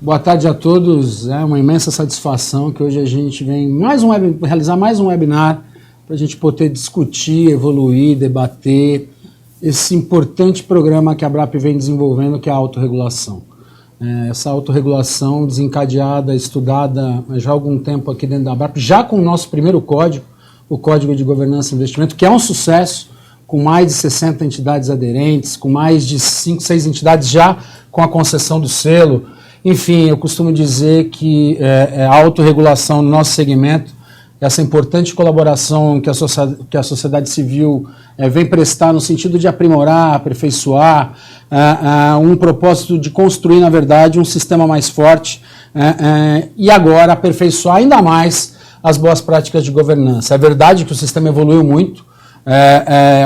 Boa tarde a todos. É uma imensa satisfação que hoje a gente vem realizar mais um webinar para a gente poder discutir, evoluir, debater esse importante programa que a ABRAP vem desenvolvendo, que é a autorregulação. Essa autorregulação desencadeada, estudada já há algum tempo aqui dentro da ABRAP, já com o nosso primeiro código, o Código de Governança e Investimento, que é um sucesso, com mais de 60 entidades aderentes, com mais de 5, 6 entidades já com a concessão do selo. Enfim, eu costumo dizer que a autorregulação no nosso segmento, essa importante colaboração que a sociedade civil vem prestar no sentido de aprimorar, aperfeiçoar, um propósito de construir, na verdade, um sistema mais forte e agora aperfeiçoar ainda mais as boas práticas de governança. É verdade que o sistema evoluiu muito,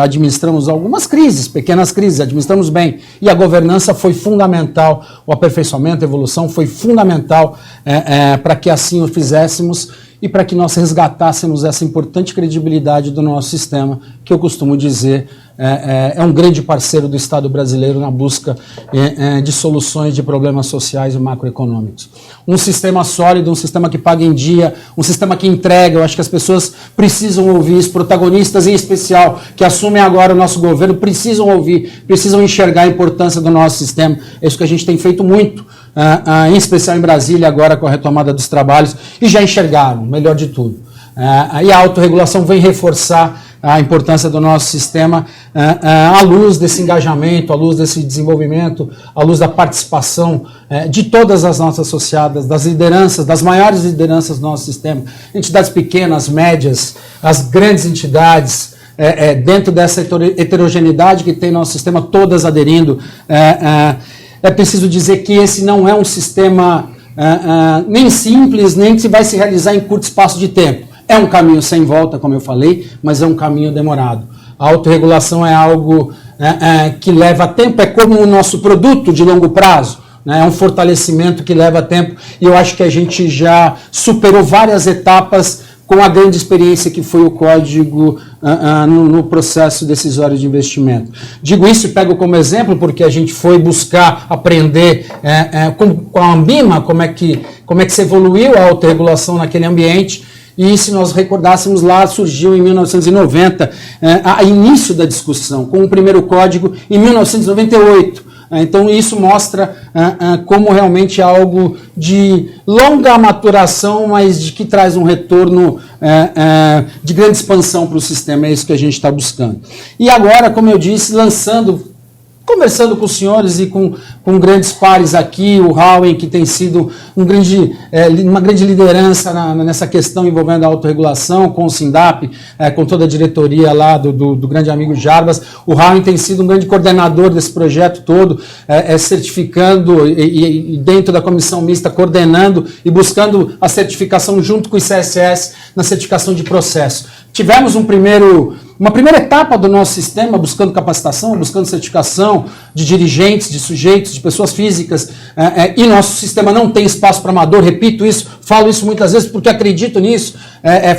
administramos algumas crises, pequenas crises, administramos bem, e a governança foi fundamental, o aperfeiçoamento, a evolução foi fundamental para que assim o fizéssemos e para que nós resgatássemos essa importante credibilidade do nosso sistema, que eu costumo dizer é um grande parceiro do Estado brasileiro na busca de soluções de problemas sociais e macroeconômicos. Um sistema sólido, um sistema que paga em dia, um sistema que entrega. Eu acho que as pessoas precisam ouvir isso, protagonistas em especial, que assumem agora o nosso governo, precisam ouvir, precisam enxergar a importância do nosso sistema. É isso que a gente tem feito muito, em especial em Brasília, agora com a retomada dos trabalhos, e já enxergaram, melhor de tudo. E a autorregulação vem reforçar a importância do nosso sistema à luz desse engajamento, à luz desse desenvolvimento, à luz da participação de todas as nossas associadas, das lideranças, das maiores lideranças do nosso sistema, entidades pequenas, médias, as grandes entidades, dentro dessa heterogeneidade que tem nosso sistema, todas aderindo. É preciso dizer que esse não é um sistema nem simples, nem que vai se realizar em curto espaço de tempo. É um caminho sem volta, como eu falei, mas é um caminho demorado. A autorregulação é algo que leva tempo, é como o nosso produto de longo prazo, né? É um fortalecimento que leva tempo, e eu acho que a gente já superou várias etapas com a grande experiência que foi o código no processo decisório de investimento. Digo isso e pego como exemplo porque a gente foi buscar aprender com a Ambima como é que se evoluiu a autorregulação naquele ambiente. E se nós recordássemos lá, surgiu em 1990, a início da discussão, com o primeiro código em 1998. Então isso mostra como realmente é algo de longa maturação, mas de que traz um retorno de grande expansão para o sistema. É isso que a gente está buscando. E agora, como eu disse, conversando com os senhores e com grandes pares aqui, o Howen, que tem sido uma grande liderança nessa questão envolvendo a autorregulação, com o SINDAP, com toda a diretoria lá do grande amigo Jarbas. O Howen tem sido um grande coordenador desse projeto todo, certificando e dentro da comissão mista, coordenando e buscando a certificação junto com o ICSS na certificação de processo. Tivemos uma primeira etapa do nosso sistema, buscando capacitação, buscando certificação de dirigentes, de sujeitos, de pessoas físicas, e nosso sistema não tem espaço para amador, repito isso, falo isso muitas vezes porque acredito nisso,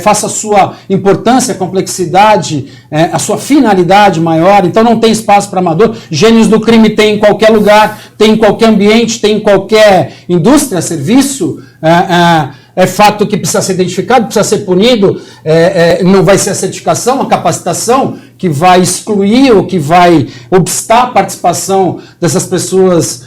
faça a sua importância, a complexidade, a sua finalidade maior, então não tem espaço para amador. Gênios do crime tem em qualquer lugar, tem em qualquer ambiente, tem em qualquer indústria, serviço, é fato que precisa ser identificado, precisa ser punido, não vai ser a certificação, a capacitação que vai excluir ou que vai obstar a participação dessas pessoas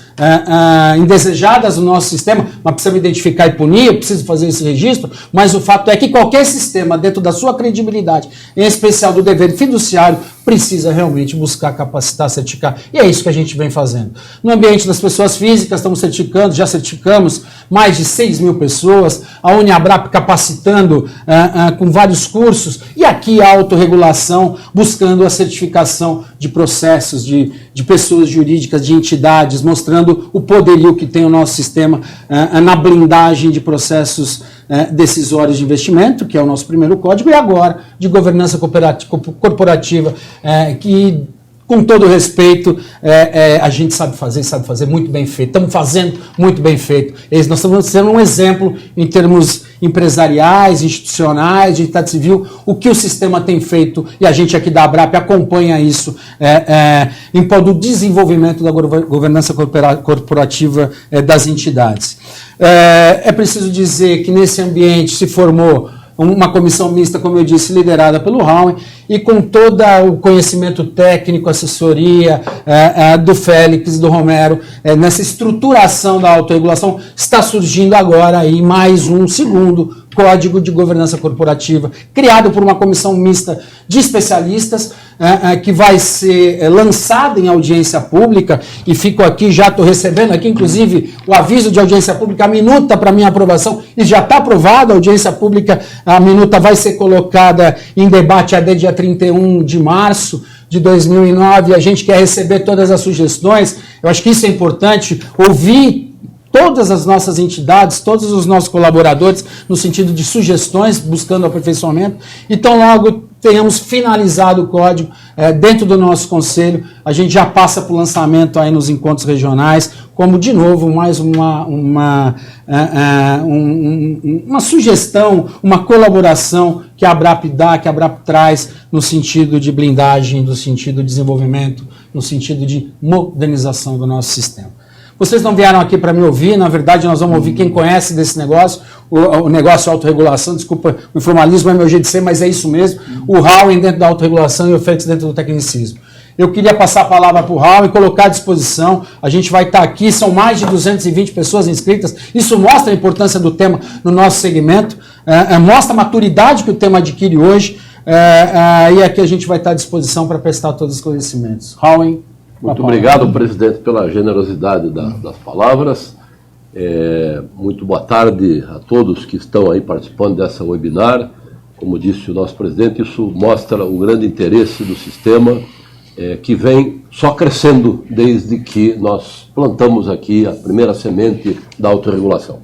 indesejadas no nosso sistema, mas precisa identificar e punir, eu preciso fazer esse registro, mas o fato é que qualquer sistema, dentro da sua credibilidade, em especial do dever fiduciário, precisa realmente buscar capacitar, certificar, e é isso que a gente vem fazendo. No ambiente das pessoas físicas, já certificamos mais de 6 mil pessoas, a Uniabrap capacitando com vários cursos, e aqui a autorregulação, buscando a certificação de processos, de pessoas jurídicas, de entidades, mostrando o poderio que tem o nosso sistema na blindagem de processos decisórios de investimento, que é o nosso primeiro código, e agora de governança corporativa, que com todo respeito, a gente sabe fazer muito bem feito. Estamos fazendo muito bem feito. Nós estamos sendo um exemplo em termos empresariais, institucionais, de sociedade civil, o que o sistema tem feito, e a gente aqui da ABRAP acompanha isso em prol do desenvolvimento da governança corporativa das entidades. É preciso dizer que nesse ambiente se formou uma comissão mista, como eu disse, liderada pelo Raul, e com todo o conhecimento técnico, assessoria do Félix e do Romero, nessa estruturação da autorregulação, está surgindo agora aí mais um segundo Código de Governança Corporativa, criado por uma comissão mista de especialistas, que vai ser lançada em audiência pública, e fico aqui, já estou recebendo aqui, inclusive, o aviso de audiência pública, a minuta para minha aprovação, e já está aprovada a audiência pública, a minuta vai ser colocada em debate até dia 31 de março de 2009, a gente quer receber todas as sugestões, eu acho que isso é importante, ouvir todas as nossas entidades, todos os nossos colaboradores, no sentido de sugestões, buscando aperfeiçoamento. Então, logo tenhamos finalizado o código dentro do nosso conselho, a gente já passa para o lançamento aí nos encontros regionais, como, de novo, mais uma sugestão, uma colaboração que a ABRAP dá, que a ABRAP traz no sentido de blindagem, no sentido de desenvolvimento, no sentido de modernização do nosso sistema. Vocês não vieram aqui para me ouvir, na verdade nós vamos ouvir quem conhece desse negócio, o negócio de autorregulação, desculpa, o informalismo é meu jeito de ser, mas é isso mesmo, o Raul dentro da autorregulação e o Félix dentro do tecnicismo. Eu queria passar a palavra para o Raul e colocar à disposição, a gente vai estar aqui, são mais de 220 pessoas inscritas, isso mostra a importância do tema no nosso segmento, mostra a maturidade que o tema adquire hoje, e aqui a gente vai estar à disposição para prestar todos os conhecimentos. Raul, muito obrigado, presidente, pela generosidade das palavras. Muito boa tarde a todos que estão aí participando dessa webinar. Como disse o nosso presidente, isso mostra o grande interesse do sistema, que vem só crescendo desde que nós plantamos aqui a primeira semente da autorregulação.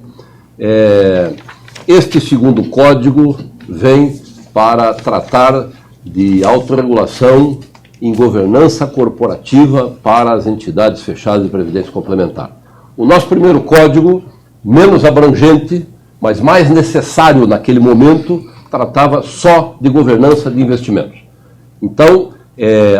Este segundo código vem para tratar de autorregulação em governança corporativa para as entidades fechadas de previdência complementar. O nosso primeiro código, menos abrangente, mas mais necessário naquele momento, tratava só de governança de investimentos. Então,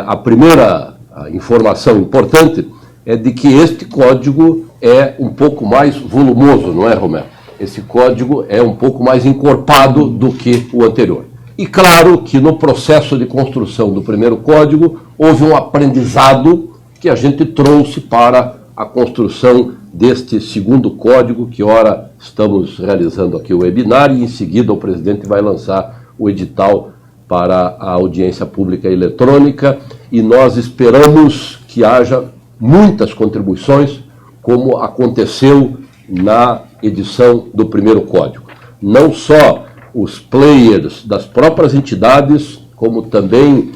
a primeira informação importante é de que este código é um pouco mais volumoso, não é, Romero? Esse código é um pouco mais encorpado do que o anterior. E claro que no processo de construção do primeiro código houve um aprendizado que a gente trouxe para a construção deste segundo código, que ora estamos realizando aqui o webinar e em seguida o presidente vai lançar o edital para a audiência pública eletrônica e nós esperamos que haja muitas contribuições, como aconteceu na edição do primeiro código. Não só os players das próprias entidades, como também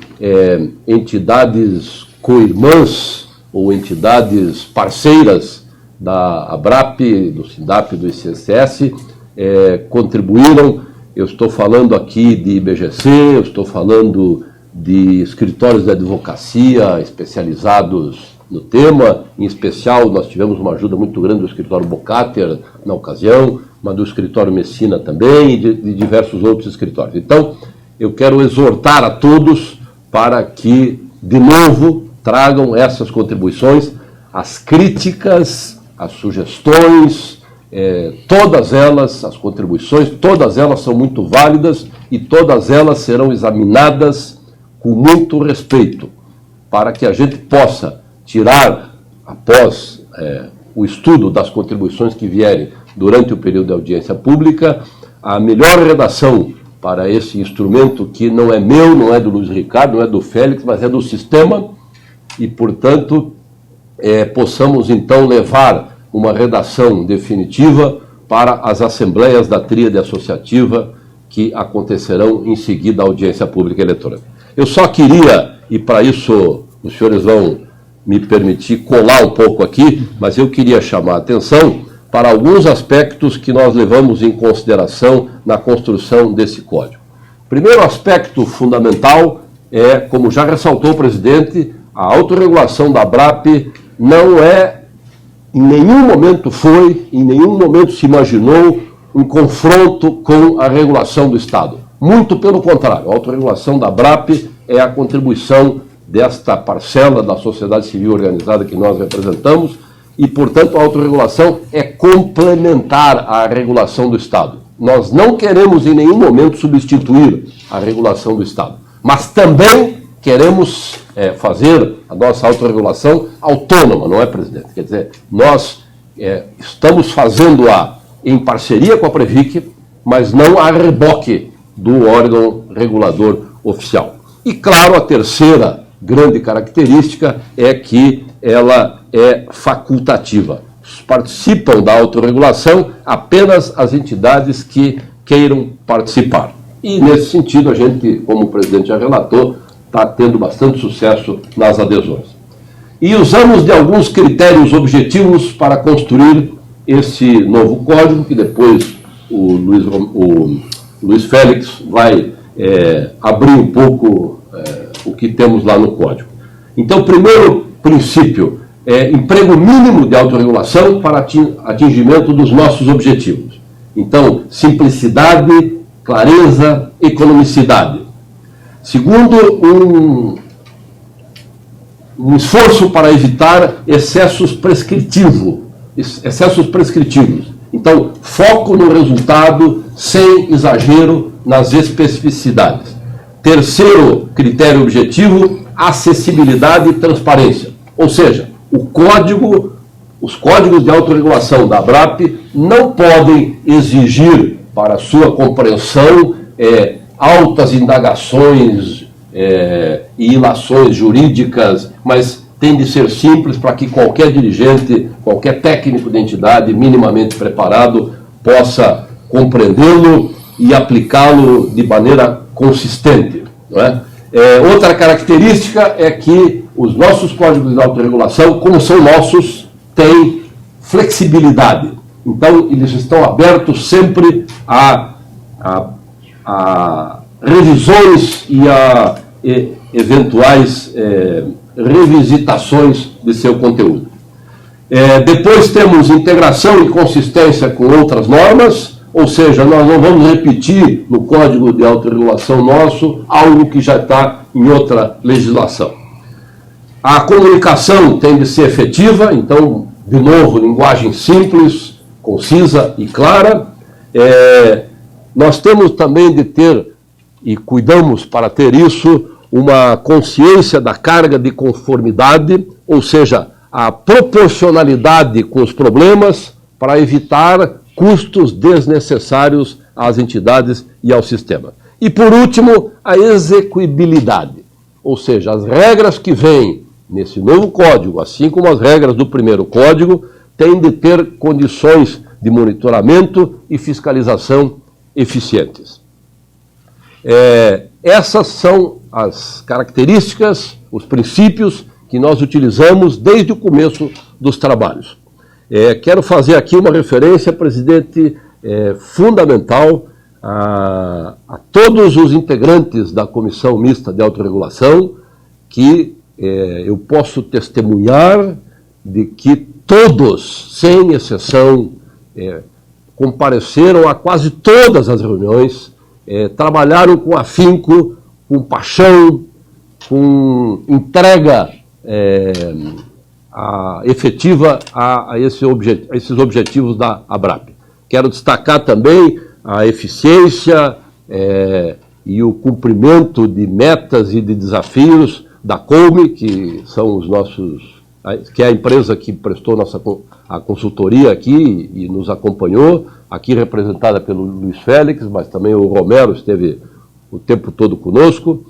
entidades co-irmãs ou entidades parceiras da ABRAP, do SINDAP e do ICSS, contribuíram. Eu estou falando aqui de IBGC, eu estou falando de escritórios de advocacia especializados no tema. Em especial, nós tivemos uma ajuda muito grande do escritório Bocater na ocasião, mas do escritório Messina também e de diversos outros escritórios. Então, eu quero exortar a todos para que, de novo, tragam essas contribuições, as críticas, as sugestões, todas elas, as contribuições, todas elas são muito válidas e todas elas serão examinadas com muito respeito, para que a gente possa tirar, após o estudo das contribuições que vierem durante o período de audiência pública, a melhor redação para esse instrumento que não é meu, não é do Luiz Ricardo, não é do Félix, mas é do sistema, e, portanto, possamos, então, levar uma redação definitiva para as assembleias da tríade associativa que acontecerão em seguida à audiência pública eletrônica. Eu só queria, e para isso os senhores vão me permitir colar um pouco aqui, mas eu queria chamar a atenção para alguns aspectos que nós levamos em consideração na construção desse código. Primeiro aspecto fundamental é, como já ressaltou o presidente, a autorregulação da ABRAP não é, em nenhum momento foi, em nenhum momento se imaginou um confronto com a regulação do Estado. Muito pelo contrário, a autorregulação da ABRAP é a contribuição desta parcela da sociedade civil organizada que nós representamos e, portanto, a autorregulação é complementar à regulação do Estado. Nós não queremos em nenhum momento substituir a regulação do Estado, mas também queremos fazer a nossa autorregulação autônoma, não é, presidente? Quer dizer, nós estamos fazendo-a em parceria com a Previc, mas não a reboque do órgão regulador oficial. E, claro, a terceira grande característica é que ela é facultativa. Participam da autorregulação apenas as entidades que queiram participar. E, nesse sentido, a gente, como o presidente já relatou, está tendo bastante sucesso nas adesões. E usamos de alguns critérios objetivos para construir esse novo código, que depois o Luiz Félix vai abrir um pouco o que temos lá no código. Então, o primeiro princípio é emprego mínimo de autorregulação para atingimento dos nossos objetivos. Então, simplicidade, clareza, economicidade. Segundo, um esforço para evitar excessos prescritivos. Então, foco no resultado sem exagero nas especificidades. Terceiro critério objetivo, acessibilidade e transparência. Ou seja, os códigos de autorregulação da ABRAP não podem exigir para sua compreensão altas indagações e ilações jurídicas, mas tem de ser simples para que qualquer dirigente, qualquer técnico de entidade minimamente preparado possa compreendê-lo e aplicá-lo de maneira consistente. Não é? Outra característica é que os nossos códigos de autorregulação, como são nossos, têm flexibilidade. Então, eles estão abertos sempre a revisões e a eventuais revisitações de seu conteúdo. Depois temos integração e consistência com outras normas, ou seja, nós não vamos repetir no código de autorregulação nosso algo que já está em outra legislação. A comunicação tem de ser efetiva, então, de novo, linguagem simples, concisa e clara. Nós temos também de ter, e cuidamos para ter isso, uma consciência da carga de conformidade, ou seja, a proporcionalidade com os problemas para evitar custos desnecessários às entidades e ao sistema. E, por último, a execuibilidade, ou seja, as regras que vêm nesse novo código, assim como as regras do primeiro código, têm de ter condições de monitoramento e fiscalização eficientes. Essas são as características, os princípios que nós utilizamos desde o começo dos trabalhos. Quero fazer aqui uma referência, presidente, fundamental a todos os integrantes da Comissão Mista de Autorregulação, que eu posso testemunhar de que todos, sem exceção, compareceram a quase todas as reuniões, trabalharam com afinco, com paixão, com entrega efetiva a esses objetivos da ABRAP. Quero destacar também a eficiência e o cumprimento de metas e de desafios da COME, que são que é a empresa que prestou a consultoria aqui e nos acompanhou, aqui representada pelo Luiz Félix, mas também o Romero esteve o tempo todo conosco,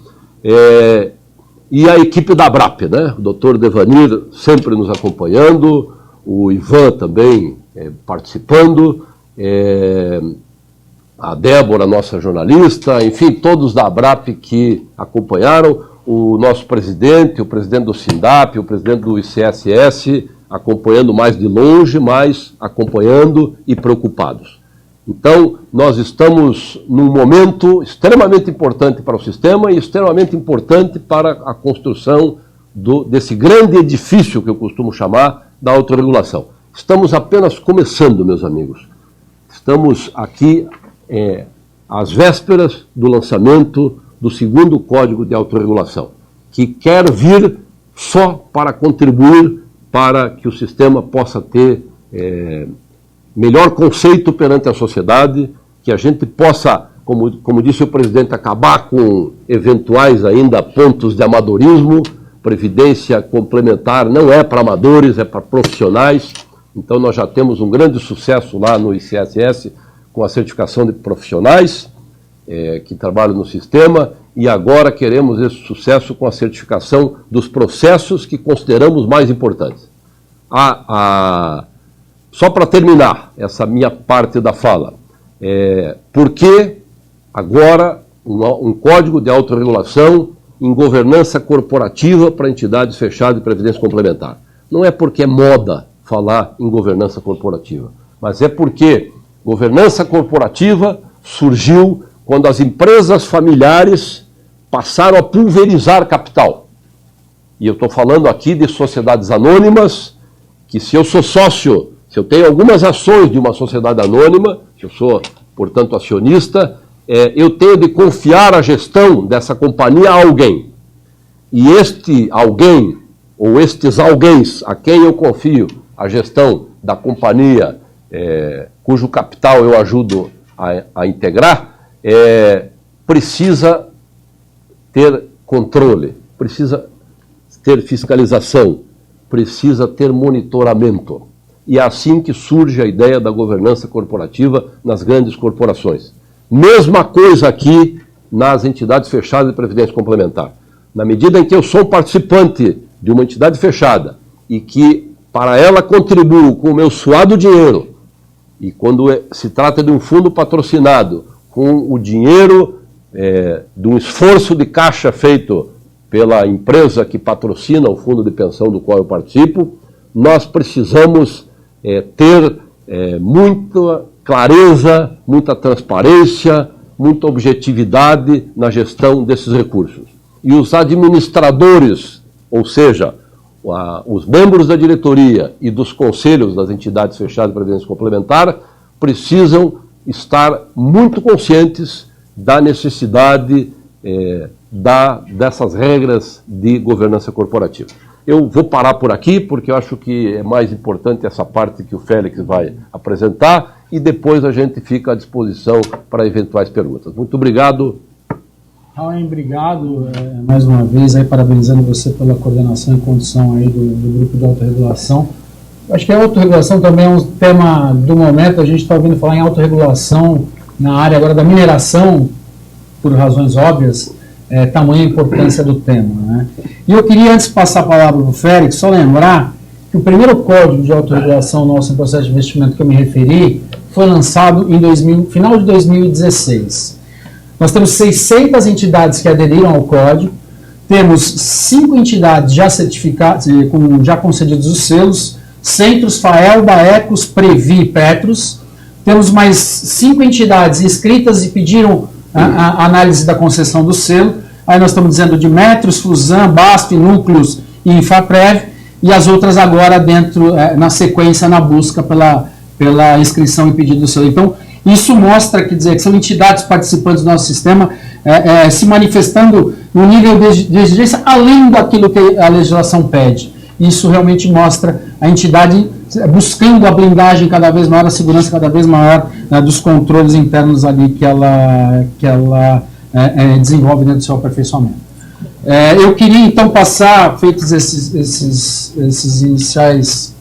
e a equipe da ABRAP, né? O doutor Devanir sempre nos acompanhando, o Ivan também participando, a Débora, nossa jornalista, enfim, todos da ABRAP que acompanharam, o nosso presidente, o presidente do SINDAP, o presidente do ICSS, acompanhando mais de longe, mas acompanhando e preocupados. Então, nós estamos num momento extremamente importante para o sistema e extremamente importante para a construção desse grande edifício que eu costumo chamar da autorregulação. Estamos apenas começando, meus amigos. Estamos aqui às vésperas do lançamento do segundo Código de Autorregulação, que quer vir só para contribuir para que o sistema possa ter melhor conceito perante a sociedade, que a gente possa, como disse o presidente, acabar com eventuais ainda pontos de amadorismo. Previdência complementar não é para amadores, é para profissionais. Então nós já temos um grande sucesso lá no ICSS com a certificação de profissionais que trabalham no sistema, e agora queremos esse sucesso com a certificação dos processos que consideramos mais importantes. Só para terminar essa minha parte da fala, por que agora um código de autorregulação em governança corporativa para entidades fechadas de previdência complementar? Não é porque é moda falar em governança corporativa, mas é porque governança corporativa surgiu quando as empresas familiares passaram a pulverizar capital. E eu estou falando aqui de sociedades anônimas, que se eu sou sócio, se eu tenho algumas ações de uma sociedade anônima, se eu sou, portanto, acionista, eu tenho de confiar a gestão dessa companhia a alguém. E este alguém, ou estes alguéns a quem eu confio a gestão da companhia, cujo capital eu ajudo a integrar, precisa ter controle, precisa ter fiscalização, precisa ter monitoramento. E é assim que surge a ideia da governança corporativa nas grandes corporações. Mesma coisa aqui nas entidades fechadas de previdência complementar. Na medida em que eu sou participante de uma entidade fechada e que para ela contribuo com o meu suado dinheiro, e quando se trata de um fundo patrocinado, com o dinheiro de um esforço de caixa feito pela empresa que patrocina o fundo de pensão do qual eu participo, nós precisamos ter muita clareza, muita transparência, muita objetividade na gestão desses recursos. E os administradores, ou seja, os membros da diretoria e dos conselhos das entidades fechadas de previdência complementar, precisam estar muito conscientes da necessidade dessas regras de governança corporativa. Eu vou parar por aqui, porque eu acho que é mais importante essa parte que o Félix vai apresentar, e depois a gente fica à disposição para eventuais perguntas. Muito obrigado. Raul, obrigado mais uma vez, parabenizando você pela coordenação e condução aí do grupo de autorregulação. Acho que a autorregulação também é um tema do momento. A gente está ouvindo falar em autorregulação na área agora da mineração, por razões óbvias, tamanha a importância do tema, né? E eu queria, antes de passar a palavra para o Félix, só lembrar que o primeiro código de autorregulação nosso em processo de investimento que eu me referi foi lançado em final de 2016. Nós temos 600 entidades que aderiram ao código, temos 5 entidades já certificadas, já concedidos os selos, Centros, Faelba, Ecos, Previ e Petros. Temos mais 5 entidades inscritas e pediram a análise da concessão do selo. Aí nós estamos dizendo de Metros, Fusan, BASF, Núcleos e Infaprev, e as outras agora dentro, na sequência, na busca pela inscrição e pedido do selo. Então, isso mostra, quer dizer, que são entidades participantes do nosso sistema se manifestando no nível de exigência além daquilo que a legislação pede. Isso realmente mostra a entidade buscando a blindagem cada vez maior, a segurança cada vez maior dos controles internos ali que ela desenvolve dentro do seu aperfeiçoamento. Eu queria então passar, feitos esses iniciais.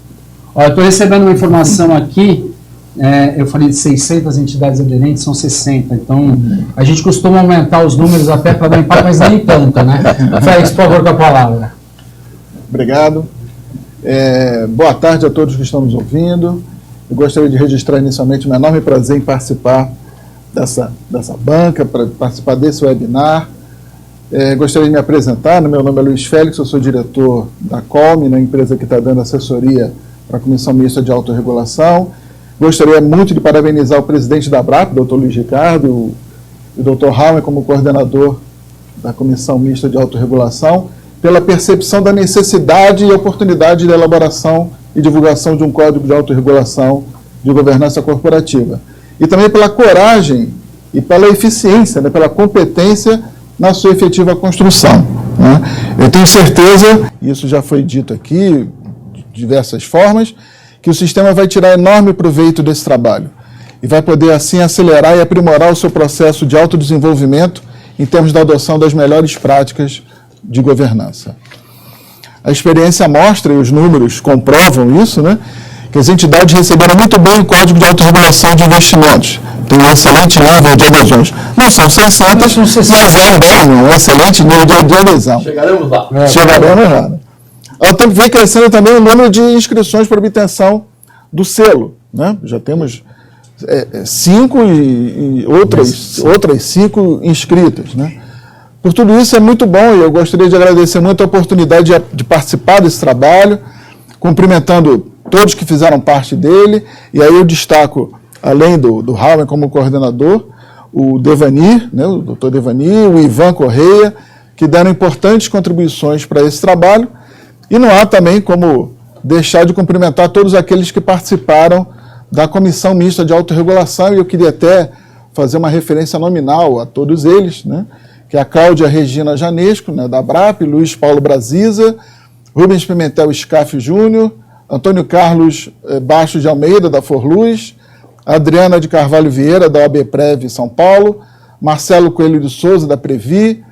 Eu estou recebendo uma informação aqui, eu falei de 600 entidades aderentes, são 60, então a gente costuma aumentar os números até para dar impacto, mas nem tanto, né? Félix, por favor, com a palavra. Obrigado. Boa tarde a todos que estão nos ouvindo. Eu gostaria de registrar inicialmente um enorme prazer em participar dessa banca, para participar desse webinar. Gostaria de me apresentar. Meu nome é Luiz Félix, eu sou diretor da Colme, na empresa que está dando assessoria para a Comissão Mista de Autorregulação. Gostaria muito de parabenizar o presidente da ABRAP, o Dr. Luiz Ricardo, e o Dr. Raul como coordenador da Comissão Mista de Autorregulação, pela percepção da necessidade e oportunidade de elaboração e divulgação de um código de autorregulação de governança corporativa. E também pela coragem e pela eficiência, né, pela competência na sua efetiva construção. Né? Eu tenho certeza, isso já foi dito aqui de diversas formas, que o sistema vai tirar enorme proveito desse trabalho e vai poder, assim, acelerar e aprimorar o seu processo de autodesenvolvimento em termos da adoção das melhores práticas de governança. A experiência mostra, e os números comprovam isso, né, que as entidades receberam muito bem o Código de Autorregulação de Investimentos. Tem um excelente nível de adesões. Não são 600, mas é bem um excelente nível de adesão. Chegaremos lá. Chegaremos lá. Né? Vem crescendo também o número de inscrições para obtenção do selo. Né? Já temos 5 e outras 5 inscritas. Né? Por tudo isso é muito bom e eu gostaria de agradecer muito a oportunidade de participar desse trabalho, cumprimentando todos que fizeram parte dele, e aí eu destaco, além do Raul como coordenador, o Devanir, né, o doutor Devanir, o Ivan Correia, que deram importantes contribuições para esse trabalho, e não há também como deixar de cumprimentar todos aqueles que participaram da Comissão Mista de Autorregulação, e eu queria até fazer uma referência nominal a todos eles, né, que é a Cláudia Regina Janesco, né, da BRAP, Luiz Paulo Brasiza, Rubens Pimentel Scaff Júnior, Antônio Carlos Baixo de Almeida, da Forluz, Adriana de Carvalho Vieira, da OABPrev São Paulo, Marcelo Coelho de Souza, da Previ,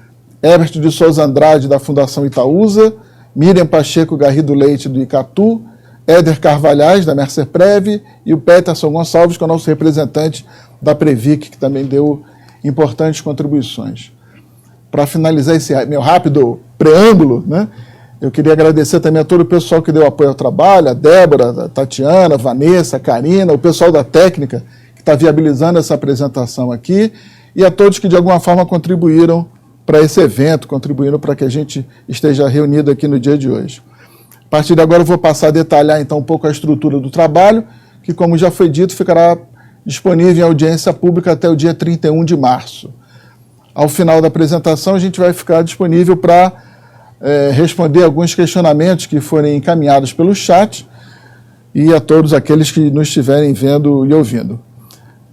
Herbert de Souza Andrade, da Fundação Itaúsa, Miriam Pacheco Garrido Leite, do Icatu, Éder Carvalhais, da Mercerprev, e o Peterson Gonçalves, que é o nosso representante da Previc, que também deu importantes contribuições. Para finalizar esse meu rápido preâmbulo, né, eu queria agradecer também a todo o pessoal que deu apoio ao trabalho, a Débora, a Tatiana, a Vanessa, a Karina, o pessoal da técnica que está viabilizando essa apresentação aqui, e a todos que de alguma forma contribuíram para esse evento, contribuíram para que a gente esteja reunido aqui no dia de hoje. A partir de agora eu vou passar a detalhar então um pouco a estrutura do trabalho, que, como já foi dito, ficará disponível em audiência pública até o dia 31 de março. Ao final da apresentação, a gente vai ficar disponível para responder alguns questionamentos que forem encaminhados pelo chat e a todos aqueles que nos estiverem vendo e ouvindo.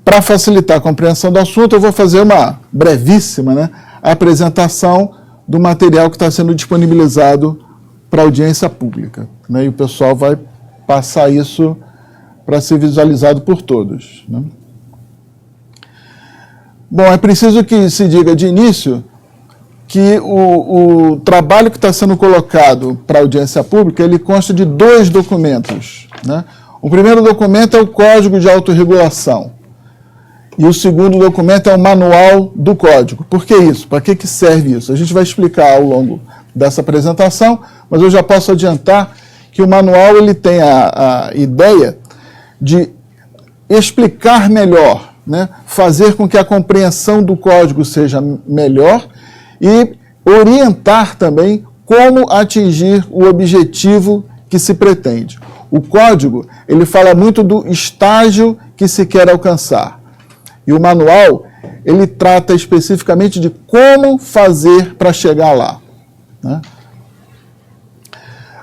Para facilitar a compreensão do assunto, eu vou fazer uma brevíssima, né, apresentação do material que está sendo disponibilizado para audiência pública. Né, e o pessoal vai passar isso para ser visualizado por todos. Né. Bom, é preciso que se diga de início que o trabalho que está sendo colocado para audiência pública, ele consta de 2 documentos. Né? O primeiro documento é o Código de Autorregulação. E o segundo documento é o Manual do Código. Por que isso? Para que serve isso? A gente vai explicar ao longo dessa apresentação, mas eu já posso adiantar que o manual ele tem a ideia de explicar melhor, né? Fazer com que a compreensão do código seja melhor, e orientar também como atingir o objetivo que se pretende. O código, ele fala muito do estágio que se quer alcançar. E o manual, ele trata especificamente de como fazer para chegar lá. Né?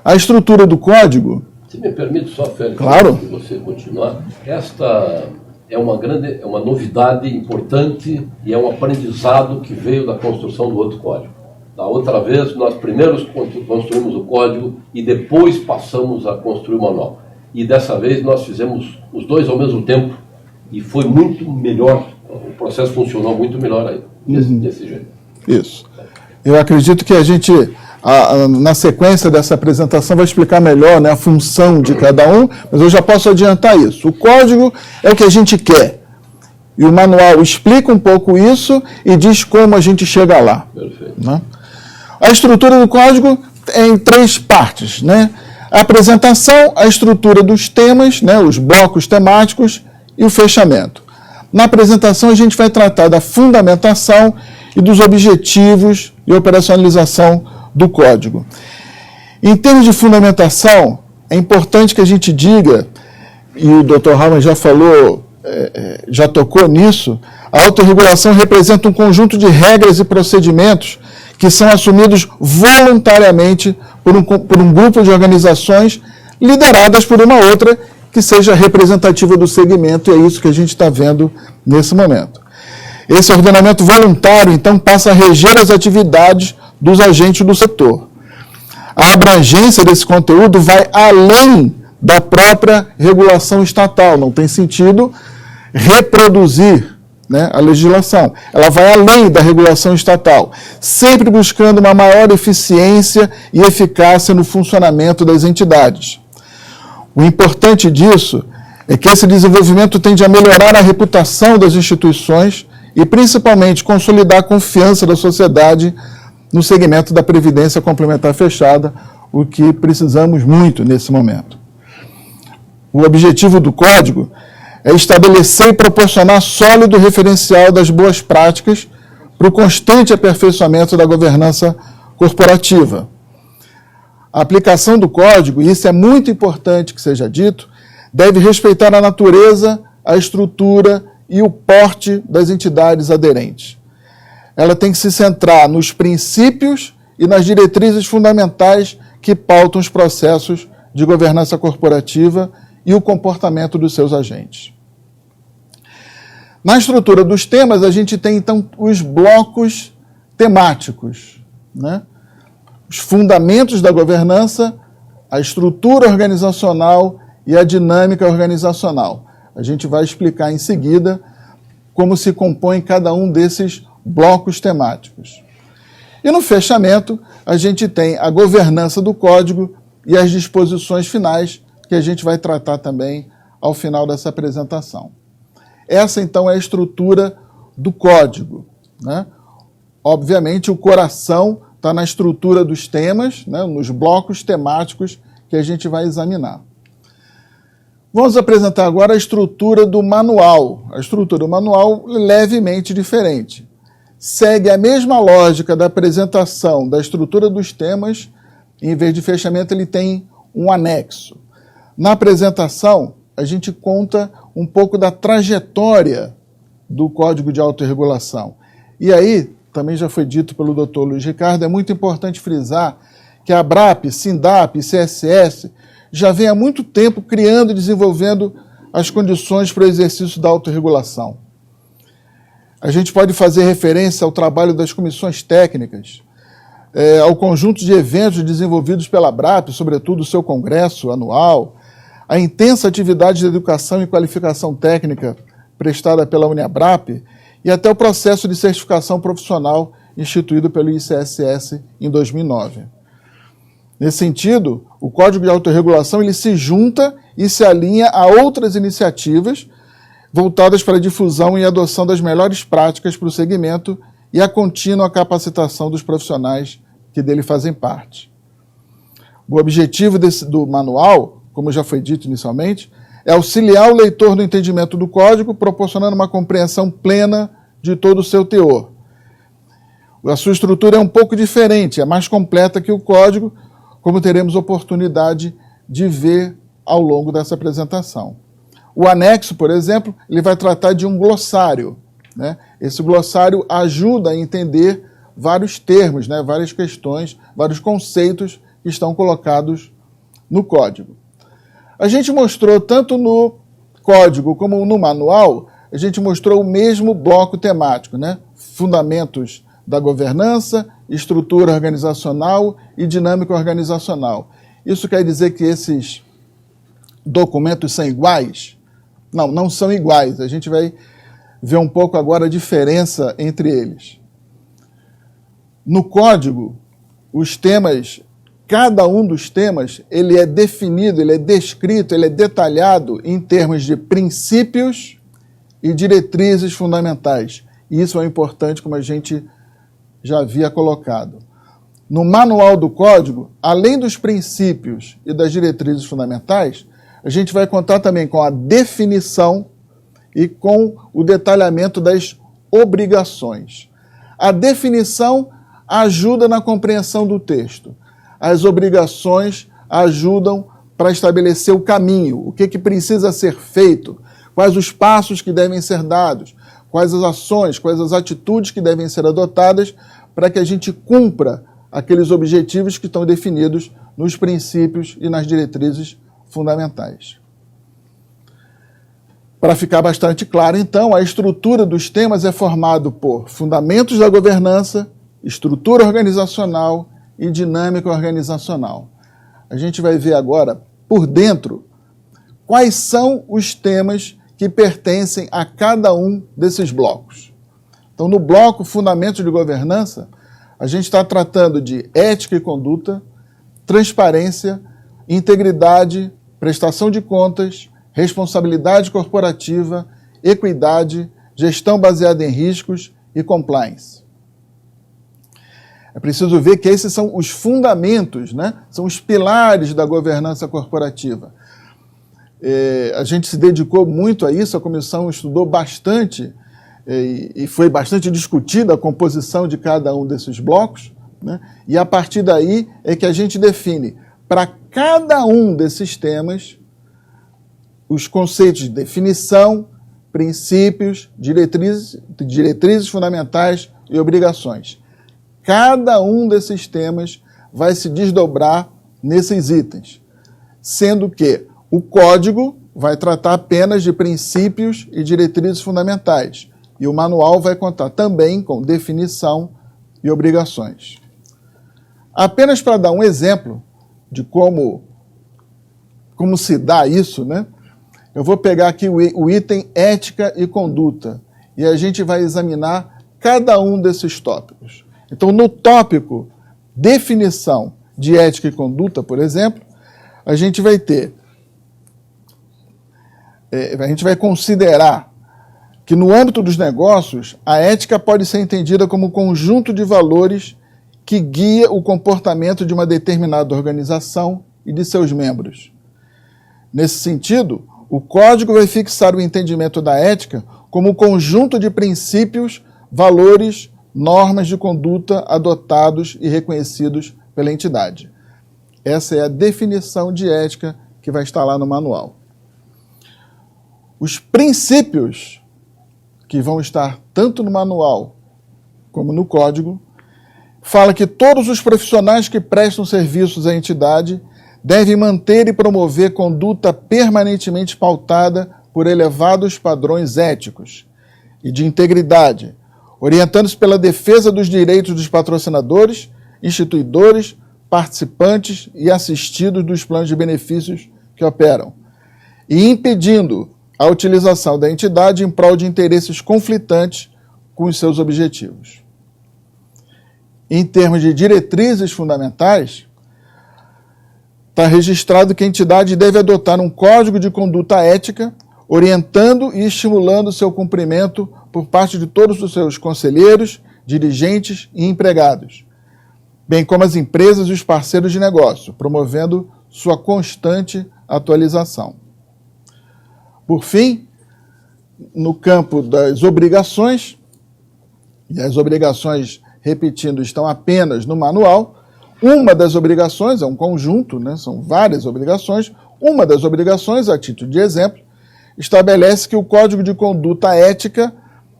A estrutura do código... Se me permite só, Félix, claro, que você continuar, esta é uma novidade importante e é um aprendizado que veio da construção do outro código. Da outra vez, nós primeiro construímos o código e depois passamos a construir o manual. E dessa vez nós fizemos os 2 ao mesmo tempo e foi muito melhor, o processo funcionou muito melhor aí, desse jeito. Isso. Eu acredito que a gente, na sequência dessa apresentação, vai explicar melhor, né, a função de cada um, mas eu já posso adiantar isso. O código é o que a gente quer. E o manual explica um pouco isso e diz como a gente chega lá. Perfeito. Né? A estrutura do código é em 3 partes. Né? A apresentação, a estrutura dos temas, né, os blocos temáticos e o fechamento. Na apresentação, a gente vai tratar da fundamentação e dos objetivos e operacionalização do código. Em termos de fundamentação, é importante que a gente diga, e o Dr. Raman já falou, já tocou nisso, a autorregulação representa um conjunto de regras e procedimentos que são assumidos voluntariamente por um grupo de organizações lideradas por uma outra que seja representativa do segmento, e é isso que a gente está vendo nesse momento. Esse ordenamento voluntário, então, passa a reger as atividades dos agentes do setor. A abrangência desse conteúdo vai além da própria regulação estatal, não tem sentido reproduzir, né, a legislação. Ela vai além da regulação estatal, sempre buscando uma maior eficiência e eficácia no funcionamento das entidades. O importante disso é que esse desenvolvimento tende a melhorar a reputação das instituições e, principalmente, consolidar a confiança da sociedade no segmento da Previdência Complementar Fechada, o que precisamos muito nesse momento. O objetivo do Código é estabelecer e proporcionar sólido referencial das boas práticas para o constante aperfeiçoamento da governança corporativa. A aplicação do Código, e isso é muito importante que seja dito, deve respeitar a natureza, a estrutura e o porte das entidades aderentes. Ela tem que se centrar nos princípios e nas diretrizes fundamentais que pautam os processos de governança corporativa e o comportamento dos seus agentes. Na estrutura dos temas, a gente tem, então, os blocos temáticos, né? Os fundamentos da governança, a estrutura organizacional e a dinâmica organizacional. A gente vai explicar em seguida como se compõe cada um desses blocos temáticos. E no fechamento, a gente tem a governança do Código e as disposições finais, que a gente vai tratar também ao final dessa apresentação. Essa, então, é a estrutura do Código, né? Obviamente, o coração está na estrutura dos temas, né, nos blocos temáticos que a gente vai examinar. Vamos apresentar agora a estrutura do manual. A estrutura do manual é levemente diferente. Segue a mesma lógica da apresentação da estrutura dos temas, em vez de fechamento, ele tem um anexo. Na apresentação, a gente conta um pouco da trajetória do Código de Autorregulação. E aí, também já foi dito pelo Dr. Luiz Ricardo, é muito importante frisar que a ABRAP, SINDAP e CSS já vem há muito tempo criando e desenvolvendo as condições para o exercício da autorregulação. A gente pode fazer referência ao trabalho das comissões técnicas, ao conjunto de eventos desenvolvidos pela ABRAP, sobretudo o seu congresso anual, a intensa atividade de educação e qualificação técnica prestada pela UniABRAP e até o processo de certificação profissional instituído pelo ICSS em 2009. Nesse sentido, o Código de Autorregulação ele se junta e se alinha a outras iniciativas voltadas para a difusão e adoção das melhores práticas para o segmento e a contínua capacitação dos profissionais que dele fazem parte. O objetivo do manual, como já foi dito inicialmente, é auxiliar o leitor no entendimento do Código, proporcionando uma compreensão plena de todo o seu teor. A sua estrutura é um pouco diferente, é mais completa que o Código, como teremos oportunidade de ver ao longo dessa apresentação. O anexo, por exemplo, ele vai tratar de um glossário, né? Esse glossário ajuda a entender vários termos, né? Várias questões, vários conceitos que estão colocados no Código. A gente mostrou, tanto no Código como no manual, a gente mostrou o mesmo bloco temático, né? Fundamentos da governança, estrutura organizacional e dinâmica organizacional. Isso quer dizer que esses documentos são iguais? Não, não são iguais. A gente vai ver um pouco agora a diferença entre eles. No Código, os temas, cada um dos temas, ele é definido, ele é descrito, ele é detalhado em termos de princípios e diretrizes fundamentais. E isso é importante, como a gente já havia colocado. No manual do Código, além dos princípios e das diretrizes fundamentais, a gente vai contar também com a definição e com o detalhamento das obrigações. A definição ajuda na compreensão do texto. As obrigações ajudam para estabelecer o caminho, o que precisa ser feito, quais os passos que devem ser dados, quais as ações, quais as atitudes que devem ser adotadas para que a gente cumpra aqueles objetivos que estão definidos nos princípios e nas diretrizes fundamentais. Para ficar bastante claro, então, a estrutura dos temas é formada por fundamentos da governança, estrutura organizacional e dinâmica organizacional. A gente vai ver agora, por dentro, quais são os temas que pertencem a cada um desses blocos. Então, no bloco Fundamentos de Governança, a gente está tratando de ética e conduta, transparência, integridade, prestação de contas, responsabilidade corporativa, equidade, gestão baseada em riscos e compliance. É preciso ver que esses são os fundamentos, né? São os pilares da governança corporativa. A gente se dedicou muito a isso, a comissão estudou bastante e foi bastante discutida a composição de cada um desses blocos, né? E a partir daí é que a gente define para cada um desses temas os conceitos de definição, princípios, diretrizes fundamentais e obrigações. Cada um desses temas vai se desdobrar nesses itens, sendo que o código vai tratar apenas de princípios e diretrizes fundamentais, e o manual vai contar também com definição e obrigações. Apenas para dar um exemplo de como se dá isso, né? Eu vou pegar aqui o item ética e conduta, e a gente vai examinar cada um desses tópicos. Então, no tópico definição de ética e conduta, por exemplo, a gente vai considerar que no âmbito dos negócios, a ética pode ser entendida como um conjunto de valores que guia o comportamento de uma determinada organização e de seus membros. Nesse sentido, o código vai fixar o entendimento da ética como um conjunto de princípios, valores, normas de conduta adotados e reconhecidos pela entidade. Essa é a definição de ética que vai estar lá no manual. Os princípios que vão estar tanto no manual como no código fala que todos os profissionais que prestam serviços à entidade devem manter e promover conduta permanentemente pautada por elevados padrões éticos e de integridade, orientando-se pela defesa dos direitos dos patrocinadores, instituidores, participantes e assistidos dos planos de benefícios que operam, e impedindo a utilização da entidade em prol de interesses conflitantes com os seus objetivos. Em termos de diretrizes fundamentais, está registrado que a entidade deve adotar um código de conduta ética, orientando e estimulando seu cumprimento por parte de todos os seus conselheiros, dirigentes e empregados, bem como as empresas e os parceiros de negócio, promovendo sua constante atualização. Por fim, no campo das obrigações, e as obrigações, repetindo, estão apenas no manual, uma das obrigações, é um conjunto, né, são várias obrigações, uma das obrigações, a título de exemplo, estabelece que o Código de Conduta Ética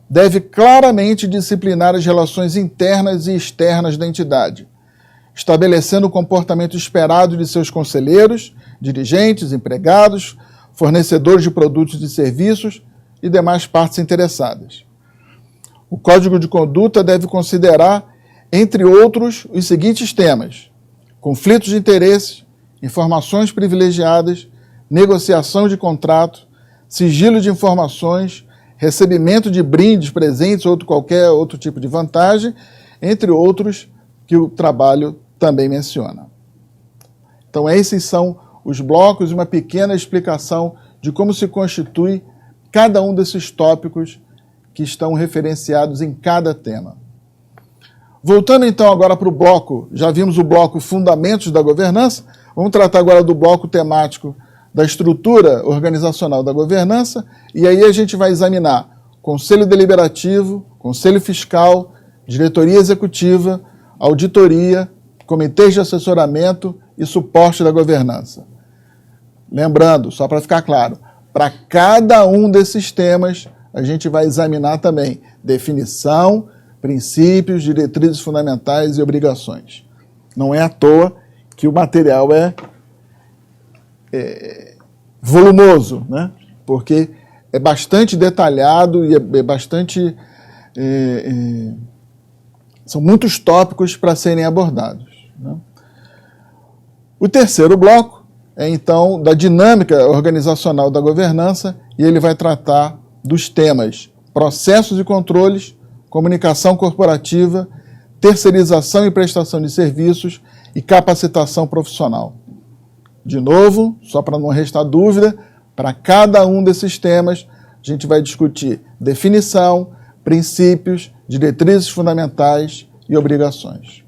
deve claramente disciplinar as relações internas e externas da entidade, estabelecendo o comportamento esperado de seus conselheiros, dirigentes, empregados, fornecedores de produtos e serviços e demais partes interessadas. O Código de Conduta deve considerar, entre outros, os seguintes temas: conflitos de interesses, informações privilegiadas, negociação de contrato, sigilo de informações, recebimento de brindes, presentes ou qualquer outro tipo de vantagem, entre outros que o trabalho também menciona. Então, esses são os blocos e uma pequena explicação de como se constitui cada um desses tópicos que estão referenciados em cada tema. Voltando então agora para o bloco, já vimos o bloco Fundamentos da Governança, vamos tratar agora do bloco temático da estrutura organizacional da governança, e aí a gente vai examinar Conselho Deliberativo, Conselho Fiscal, Diretoria Executiva, Auditoria, Comitês de Assessoramento e Suporte da Governança. Lembrando, só para ficar claro, para cada um desses temas a gente vai examinar também definição, princípios, diretrizes fundamentais e obrigações. Não é à toa que o material é volumoso, né? Porque é bastante detalhado e é bastante... são muitos tópicos para serem abordados, né? O terceiro bloco é, então, da dinâmica organizacional da governança, e ele vai tratar dos temas processos e controles, comunicação corporativa, terceirização e prestação de serviços e capacitação profissional. De novo, só para não restar dúvida, para cada um desses temas, a gente vai discutir definição, princípios, diretrizes fundamentais e obrigações.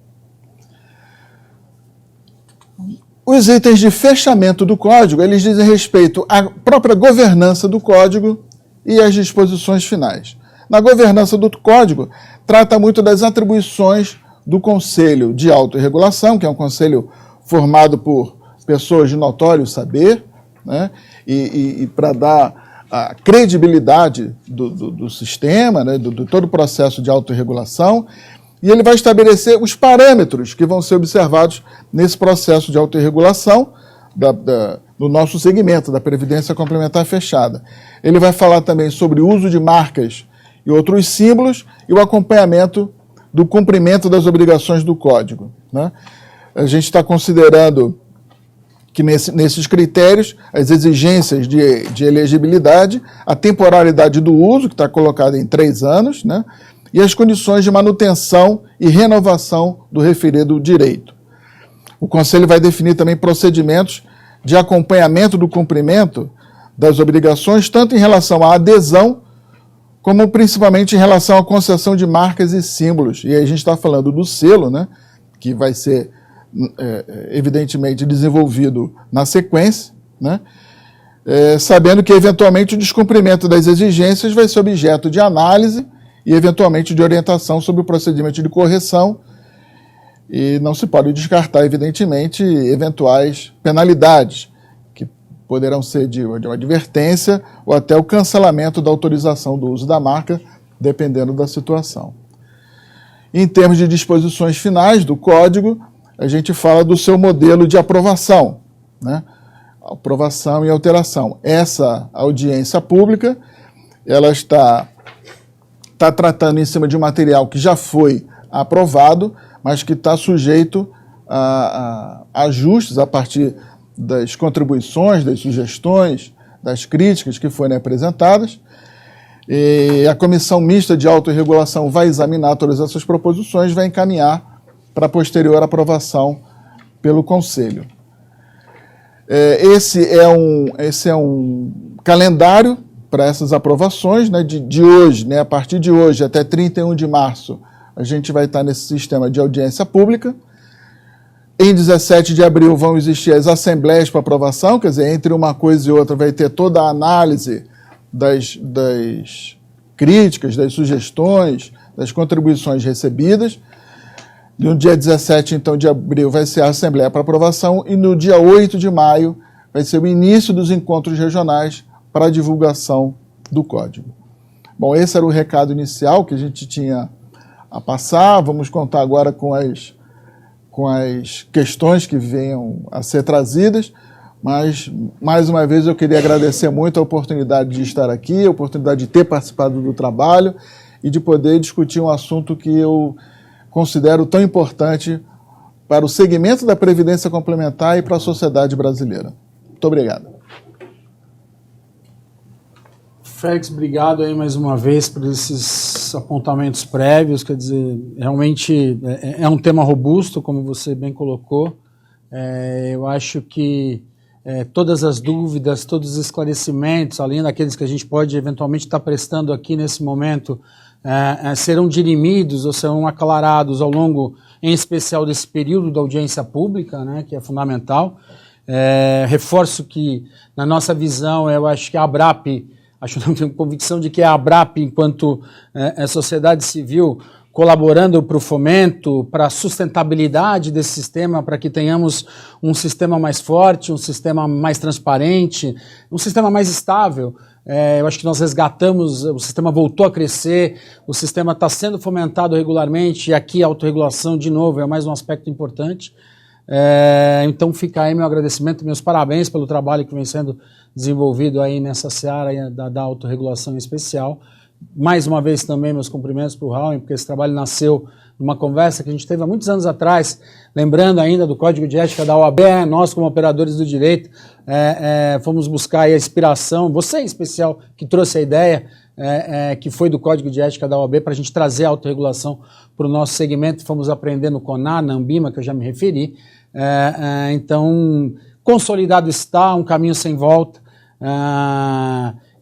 Os itens de fechamento do código, eles dizem respeito à própria governança do código e às disposições finais. Na governança do código, trata muito das atribuições do Conselho de Autorregulação, que é um conselho formado por pessoas de notório saber, né? E para dar a credibilidade do sistema, né? do todo o processo de autorregulação, e ele vai estabelecer os parâmetros que vão ser observados nesse processo de autorregulação do nosso segmento, da Previdência Complementar Fechada. Ele vai falar também sobre o uso de marcas e outros símbolos e o acompanhamento do cumprimento das obrigações do Código, né? A gente está considerando que nesses critérios, as exigências de elegibilidade, a temporalidade do uso, que está colocada em 3 anos, né? E as condições de manutenção e renovação do referido direito. O Conselho vai definir também procedimentos de acompanhamento do cumprimento das obrigações, tanto em relação à adesão, como principalmente em relação à concessão de marcas e símbolos. E aí a gente está falando do selo, né, que vai ser, evidentemente, desenvolvido na sequência, né, sabendo que, eventualmente, o descumprimento das exigências vai ser objeto de análise e, eventualmente, de orientação sobre o procedimento de correção, e não se pode descartar, evidentemente, eventuais penalidades, que poderão ser de uma advertência ou até o cancelamento da autorização do uso da marca, dependendo da situação. Em termos de disposições finais do Código, a gente fala do seu modelo de aprovação, né? Aprovação e alteração. Essa audiência pública, ela está tratando em cima de um material que já foi aprovado, mas que está sujeito a ajustes a partir das contribuições, das sugestões, das críticas que forem apresentadas. E a Comissão Mista de Autorregulação vai examinar todas essas proposições e vai encaminhar para posterior aprovação pelo Conselho. Esse é um calendário para essas aprovações, né, de hoje, né, a partir de hoje até 31 de março, a gente vai estar nesse sistema de audiência pública. Em 17 de abril vão existir as assembleias para aprovação, quer dizer, entre uma coisa e outra vai ter toda a análise das críticas, das sugestões, das contribuições recebidas. No dia 17, então, de abril vai ser a assembleia para aprovação e no dia 8 de maio vai ser o início dos encontros regionais para a divulgação do Código. Bom, esse era o recado inicial que a gente tinha a passar. Vamos contar agora com as questões que venham a ser trazidas, mas, mais uma vez, eu queria agradecer muito a oportunidade de estar aqui, a oportunidade de ter participado do trabalho e de poder discutir um assunto que eu considero tão importante para o segmento da Previdência Complementar e para a sociedade brasileira. Muito obrigado. Félix, obrigado aí mais uma vez por esses apontamentos prévios, quer dizer, realmente é um tema robusto, como você bem colocou. Eu acho que todas as dúvidas, todos os esclarecimentos, além daqueles que a gente pode eventualmente estar prestando aqui nesse momento, serão dirimidos ou serão aclarados ao longo, em especial, desse período da audiência pública, né, que é fundamental. Reforço que, na nossa visão, eu acho que a ABRAP, não tenho convicção de que a ABRAP, enquanto sociedade civil, colaborando para o fomento, para a sustentabilidade desse sistema, para que tenhamos um sistema mais forte, um sistema mais transparente, um sistema mais estável, Eu acho que nós resgatamos, o sistema voltou a crescer, o sistema está sendo fomentado regularmente, e aqui a autorregulação, de novo, é mais um aspecto importante. Então fica aí meu agradecimento, meus parabéns pelo trabalho que vem sendo desenvolvido aí nessa seara da autorregulação em especial. Mais uma vez também meus cumprimentos para o Raul, porque esse trabalho nasceu numa conversa que a gente teve há muitos anos atrás, lembrando ainda do Código de Ética da OAB, nós como operadores do direito fomos buscar aí a inspiração, você em especial que trouxe a ideia, que foi do Código de Ética da OAB, para a gente trazer a autorregulação para o nosso segmento, fomos aprender no CONAR, na Ambima, que eu já me referi. Então, consolidado está, um caminho sem volta,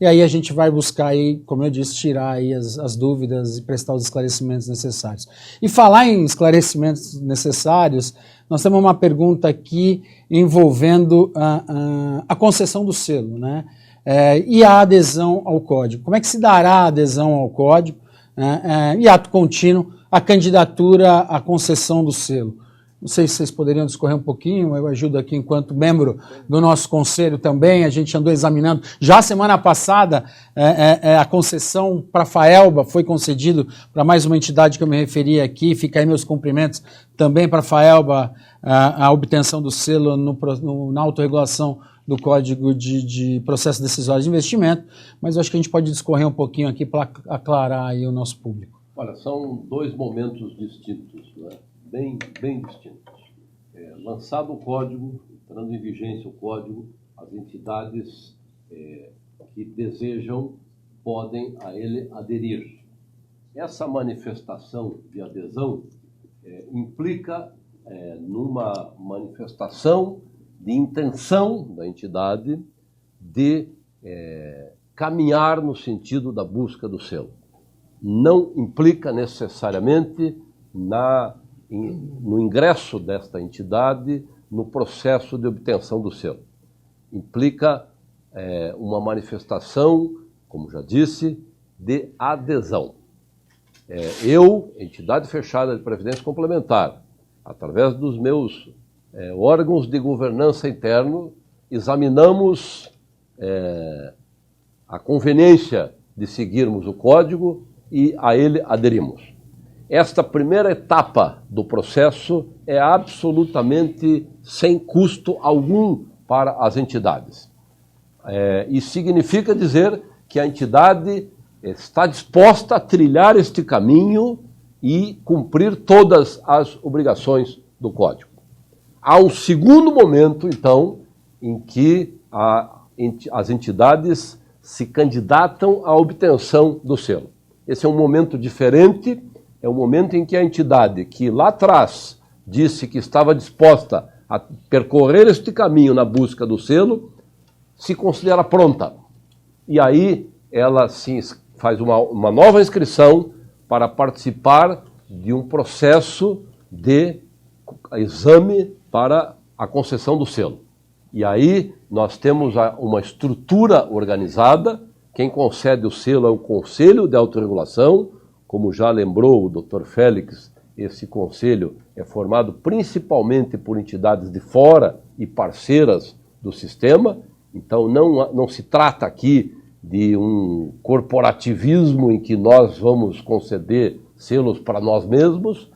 e aí a gente vai buscar aí, como eu disse, tirar aí as dúvidas e prestar os esclarecimentos necessários. E falar em esclarecimentos necessários, nós temos uma pergunta aqui envolvendo a concessão do selo, né? E a adesão ao código. Como é que se dará a adesão ao código e ato contínuo a candidatura à concessão do selo? Não sei se vocês poderiam discorrer um pouquinho, eu ajudo aqui enquanto membro do nosso conselho também, a gente andou examinando. Já semana passada, a concessão para a FAELBA foi concedido para mais uma entidade que eu me referi aqui, fica aí meus cumprimentos também para a FAELBA, a obtenção do selo na autorregulação do Código de Processo Decisório de Investimento, mas eu acho que a gente pode discorrer um pouquinho aqui para aclarar aí o nosso público. Olha, são dois momentos distintos, né? Bem distintos. Lançado o código, entrando em vigência o código, as entidades que desejam podem a ele aderir. Essa manifestação de adesão implica numa manifestação de intenção da entidade de caminhar no sentido da busca do selo. Não implica necessariamente no ingresso desta entidade no processo de obtenção do selo. Implica uma manifestação, como já disse, de adesão. Eu, entidade fechada de previdência complementar, através dos meus órgãos de governança interno, examinamos a conveniência de seguirmos o código e a ele aderimos. Esta primeira etapa do processo é absolutamente sem custo algum para as entidades. E significa dizer que a entidade está disposta a trilhar este caminho e cumprir todas as obrigações do Código. Há um segundo momento, então, em que as entidades se candidatam à obtenção do selo. Esse é um momento diferente. É o momento em que a entidade que lá atrás disse que estava disposta a percorrer este caminho na busca do selo, se considera pronta. E aí ela faz uma nova inscrição para participar de um processo de exame para a concessão do selo. E aí nós temos uma estrutura organizada. Quem concede o selo é o Conselho de Autorregulação. Como já lembrou o Dr. Félix, esse conselho é formado principalmente por entidades de fora e parceiras do sistema, então não se trata aqui de um corporativismo em que nós vamos conceder selos para nós mesmos,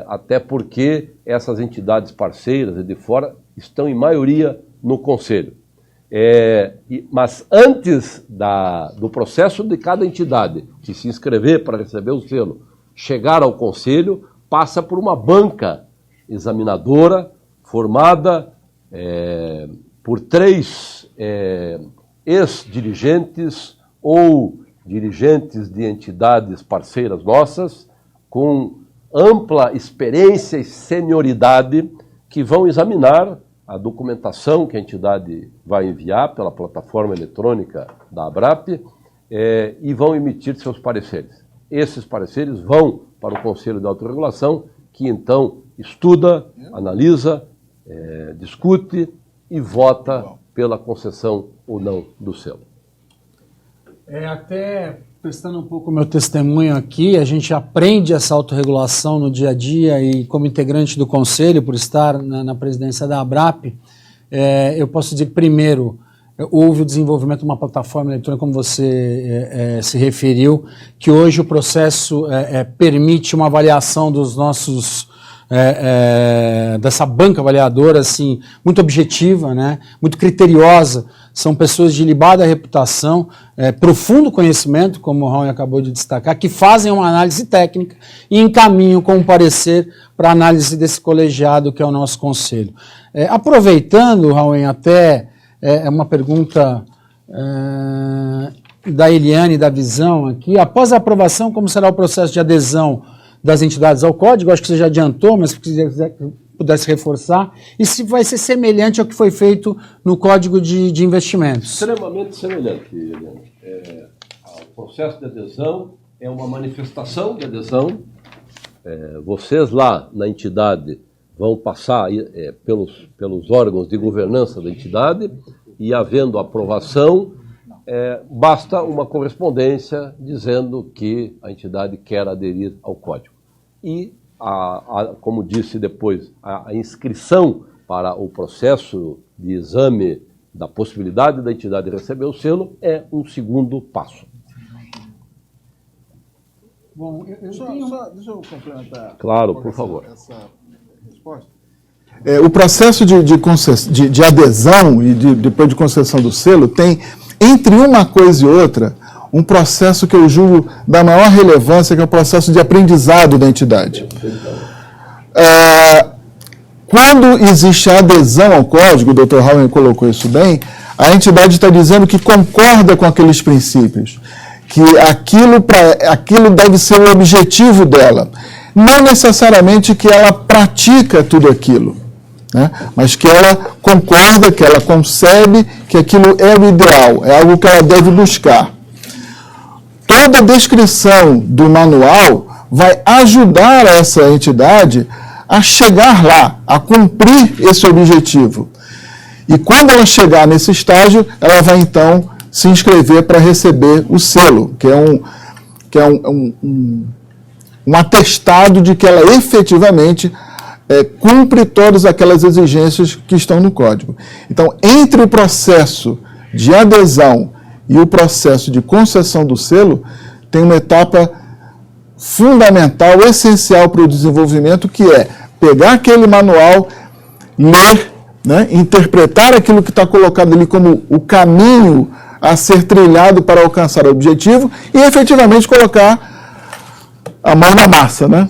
até porque essas entidades parceiras e de fora estão em maioria no conselho. Mas antes do processo de cada entidade que se inscrever para receber o selo, chegar ao conselho, passa por uma banca examinadora formada por 3 ex-dirigentes ou dirigentes de entidades parceiras nossas, com ampla experiência e senioridade, que vão examinar a documentação que a entidade vai enviar pela plataforma eletrônica da ABRAP e vão emitir seus pareceres. Esses pareceres vão para o Conselho de Autorregulação, que então estuda, analisa, discute e vota pela concessão ou não do selo. Até prestando um pouco o meu testemunho aqui, a gente aprende essa autorregulação no dia a dia e como integrante do Conselho, por estar na presidência da ABRAP, eu posso dizer que, primeiro, houve o desenvolvimento de uma plataforma eletrônica, como você se referiu, que hoje o processo permite uma avaliação dos nossos, dessa banca avaliadora, assim, muito objetiva, né, muito criteriosa. São pessoas de ilibada reputação, profundo conhecimento, como o Raul acabou de destacar, que fazem uma análise técnica e encaminham com um parecer para a análise desse colegiado que é o nosso conselho. Aproveitando, Raul, até uma pergunta da Eliane, da Visão aqui, após a aprovação, como será o processo de adesão das entidades ao código? Acho que você já adiantou, mas se quiser pudesse reforçar, e se vai ser semelhante ao que foi feito no Código de Investimentos. Extremamente semelhante, Eliane. O processo de adesão é uma manifestação de adesão. Vocês lá na entidade vão passar pelos órgãos de governança da entidade e, havendo aprovação, basta uma correspondência dizendo que a entidade quer aderir ao código. E, como disse depois, a inscrição para o processo de exame da possibilidade da entidade receber o selo é um segundo passo. Bom, deixa eu complementar. Claro, por favor. Essa resposta. O processo de adesão e depois de concessão do selo tem, entre uma coisa e outra, um processo que eu julgo da maior relevância, que é o processo de aprendizado da entidade. Quando existe a adesão ao código, o Dr. Raul colocou isso bem, a entidade está dizendo que concorda com aqueles princípios, que aquilo deve ser o objetivo dela. Não necessariamente que ela pratica tudo aquilo, né? Mas que ela concorda, que ela concebe que aquilo é o ideal, é algo que ela deve buscar. Toda a descrição do manual vai ajudar essa entidade a chegar lá, a cumprir esse objetivo. E quando ela chegar nesse estágio, ela vai então se inscrever para receber o selo, que é um atestado de que ela efetivamente cumpre todas aquelas exigências que estão no código. Então, entre o processo de adesão e o processo de concessão do selo, tem uma etapa fundamental, essencial para o desenvolvimento, que é pegar aquele manual, ler, né, interpretar aquilo que está colocado ali como o caminho a ser trilhado para alcançar o objetivo e efetivamente colocar a mão na massa, né?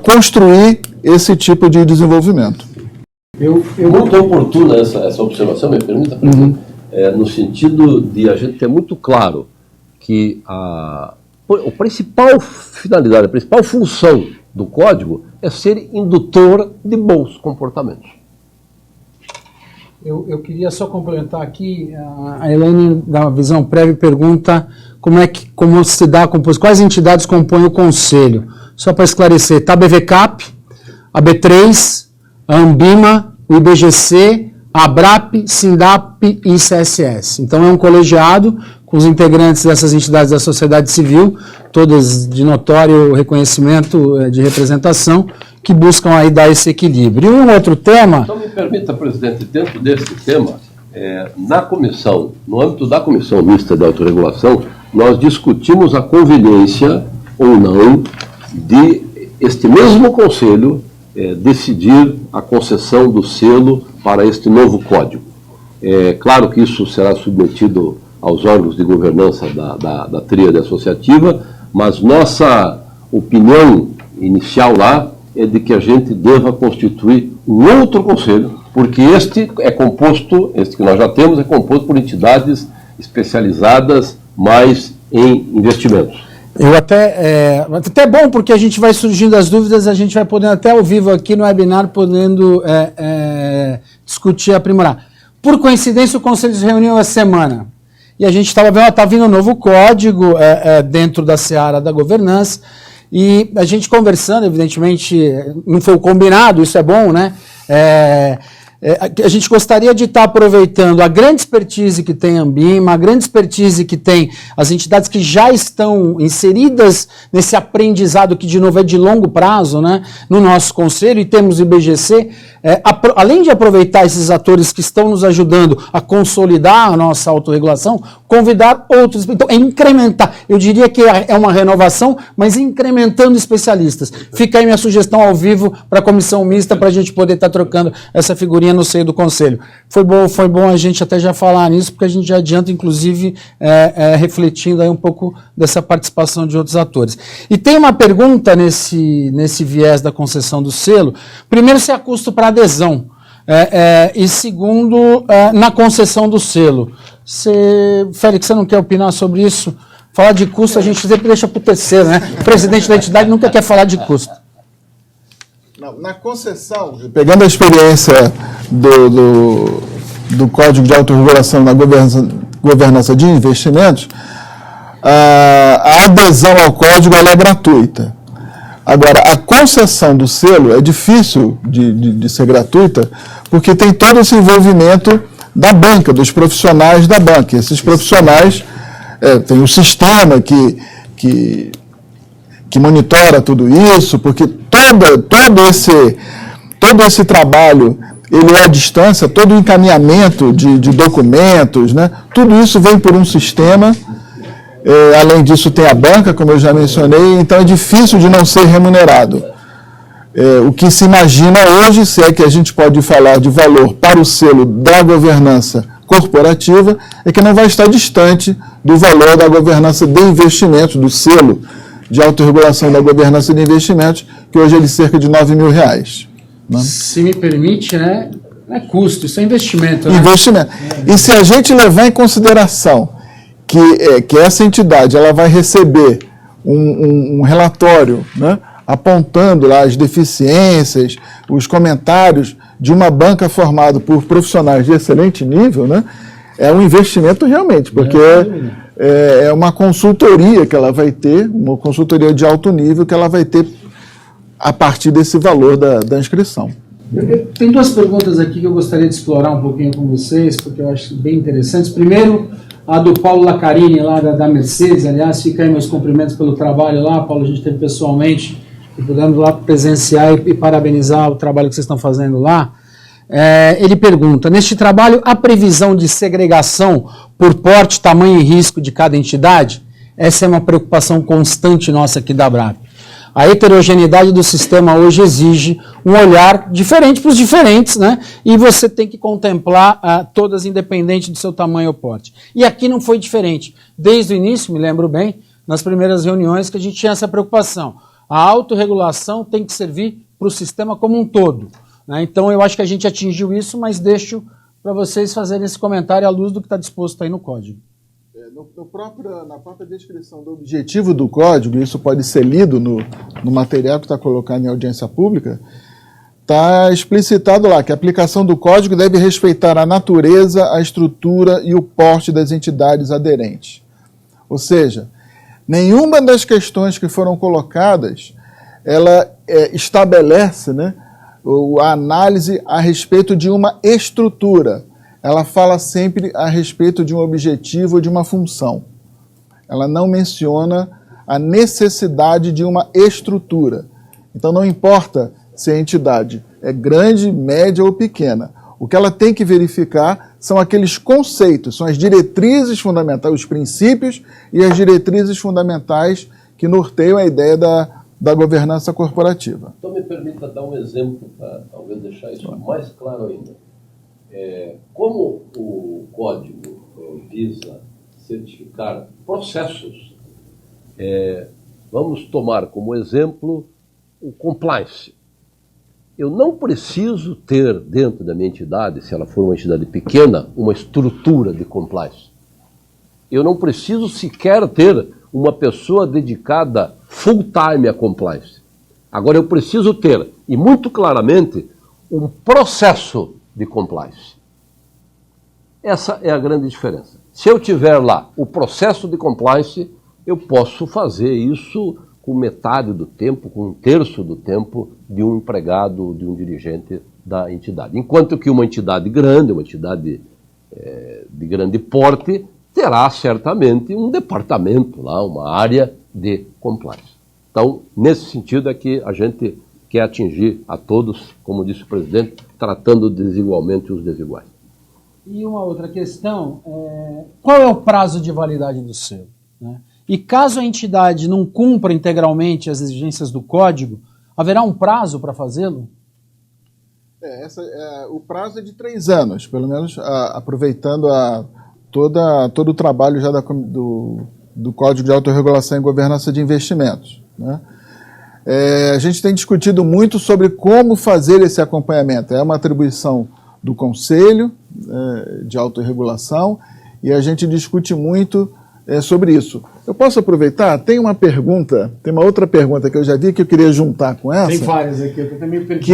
Construir esse tipo de desenvolvimento. Muito oportuna essa observação, me permita, no sentido de a gente ter muito claro que a principal finalidade, a principal função do código é ser indutor de bons comportamentos. Eu queria só complementar aqui, a Elaine, da Visão Prévia, pergunta como se dá a composição, quais entidades compõem o Conselho. Só para esclarecer, está a BVCAP, a B3, a Ambima, o IBGC, a ABRAP, SINDAP e ICSS. Então é um colegiado com os integrantes dessas entidades da sociedade civil, todas de notório reconhecimento de representação, que buscam aí dar esse equilíbrio. E um outro tema... Então me permita, presidente, dentro desse tema, na comissão, no âmbito da Comissão Mista de Autorregulação, nós discutimos a conveniência ou não de este mesmo Conselho decidir a concessão do selo para este novo código. É claro que isso será submetido aos órgãos de governança da tríade associativa, mas nossa opinião inicial lá é de que a gente deva constituir um outro conselho, porque este que nós já temos, é composto por entidades especializadas mais em investimentos. Até é bom, porque a gente vai surgindo as dúvidas, a gente vai podendo até ao vivo aqui no webinar, podendo discutir e aprimorar. Por coincidência, o Conselho se reuniu essa semana, e a gente estava vendo, está vindo um novo código dentro da seara da governança, e a gente conversando, evidentemente, não foi o combinado, isso é bom, né? a gente gostaria de estar aproveitando a grande expertise que tem a Ambima, a grande expertise que tem as entidades que já estão inseridas nesse aprendizado que, de novo, é de longo prazo, né, no nosso conselho, e temos o IBGC, além de aproveitar esses atores que estão nos ajudando a consolidar a nossa autorregulação, convidar outros, então incrementar, eu diria que é uma renovação, mas incrementando especialistas. Fica aí minha sugestão ao vivo para a comissão mista, para a gente poder estar trocando essa figurinha no seio do conselho. Foi bom a gente até já falar nisso, porque a gente já adianta, inclusive, refletindo aí um pouco dessa participação de outros atores. E tem uma pergunta nesse viés da concessão do selo. Primeiro, se há custo para adesão. E segundo, na concessão do selo. Félix, você não quer opinar sobre isso? Falar de custo a gente sempre deixa para o terceiro, né? O presidente da entidade nunca quer falar de custo. Não, na concessão, pegando a experiência do Código de Autorregulação na governança de investimentos, a adesão ao código ela é gratuita. Agora, a concessão do selo é difícil de ser gratuita, porque tem todo esse envolvimento da banca, dos profissionais da banca. Esses profissionais tem um sistema que monitora tudo isso, porque todo esse trabalho ele é à distância, todo o encaminhamento de documentos, né? Tudo isso vem por um sistema. Além disso, tem a banca, como eu já mencionei, então é difícil de não ser remunerado. O que se imagina hoje, se é que a gente pode falar de valor para o selo da governança corporativa, é que não vai estar distante do valor da governança de investimentos, do selo de autorregulação da governança de investimentos, que hoje é de cerca de R$9 mil. Né? Se me permite, né? Não é custo, isso é investimento. Né? Investimento. E se a gente levar em consideração que essa entidade ela vai receber um relatório, né, apontando lá as deficiências, os comentários de uma banca formada por profissionais de excelente nível, né, é um investimento realmente, porque é uma consultoria que ela vai ter, uma consultoria de alto nível que ela vai ter a partir desse valor da inscrição. Tem duas perguntas aqui que eu gostaria de explorar um pouquinho com vocês, porque eu acho bem interessantes. Primeiro, a do Paulo Lacarini, lá da Mercedes, aliás, fica aí meus cumprimentos pelo trabalho lá, Paulo, a gente teve pessoalmente, e pudemos lá presenciar e parabenizar o trabalho que vocês estão fazendo lá. Ele pergunta, neste trabalho, há previsão de segregação por porte, tamanho e risco de cada entidade? Essa é uma preocupação constante nossa aqui da ABRAP. A heterogeneidade do sistema hoje exige um olhar diferente para os diferentes, né? E você tem que contemplar todas independente do seu tamanho ou porte. E aqui não foi diferente. Desde o início, me lembro bem, nas primeiras reuniões que a gente tinha essa preocupação. A autorregulação tem que servir para o sistema como um todo. Né? Então eu acho que a gente atingiu isso, mas deixo para vocês fazerem esse comentário à luz do que está disposto aí no código. Na própria descrição do objetivo do código, isso pode ser lido no material que está colocado em audiência pública, está explicitado lá que a aplicação do código deve respeitar a natureza, a estrutura e o porte das entidades aderentes. Ou seja, nenhuma das questões que foram colocadas, ela estabelece, né, a análise a respeito de uma estrutura. Ela fala sempre a respeito de um objetivo ou de uma função. Ela não menciona a necessidade de uma estrutura. Então não importa se a entidade é grande, média ou pequena. O que ela tem que verificar são aqueles conceitos, são as diretrizes fundamentais, os princípios e as diretrizes fundamentais que norteiam a ideia da governança corporativa. Então me permita dar um exemplo para talvez deixar isso mais claro ainda. Como o código visa certificar processos, vamos tomar como exemplo o compliance. Eu não preciso ter dentro da minha entidade, se ela for uma entidade pequena, uma estrutura de compliance. Eu não preciso sequer ter uma pessoa dedicada full-time a compliance. Agora eu preciso ter, e muito claramente, um processo de compliance. Essa é a grande diferença. Se eu tiver lá o processo de compliance, eu posso fazer isso com metade do tempo, com um terço do tempo de um empregado, de um dirigente da entidade. Enquanto que uma entidade grande, uma entidade de grande porte, terá certamente um departamento lá, uma área de compliance. Então, nesse sentido é que a gente quer atingir a todos, como disse o presidente, tratando desigualmente os desiguais. E uma outra questão, qual é o prazo de validade do selo? Né? E caso a entidade não cumpra integralmente as exigências do código, haverá um prazo para fazê-lo? O prazo é de 3 anos, pelo menos aproveitando todo o trabalho já do Código de Autorregulação e Governança de Investimentos. Né? A gente tem discutido muito sobre como fazer esse acompanhamento. É uma atribuição do Conselho de Autorregulação e a gente discute muito sobre isso. Eu posso aproveitar? Tem uma outra pergunta que eu já vi que eu queria juntar com essa. Tem várias aqui, eu também me perdi.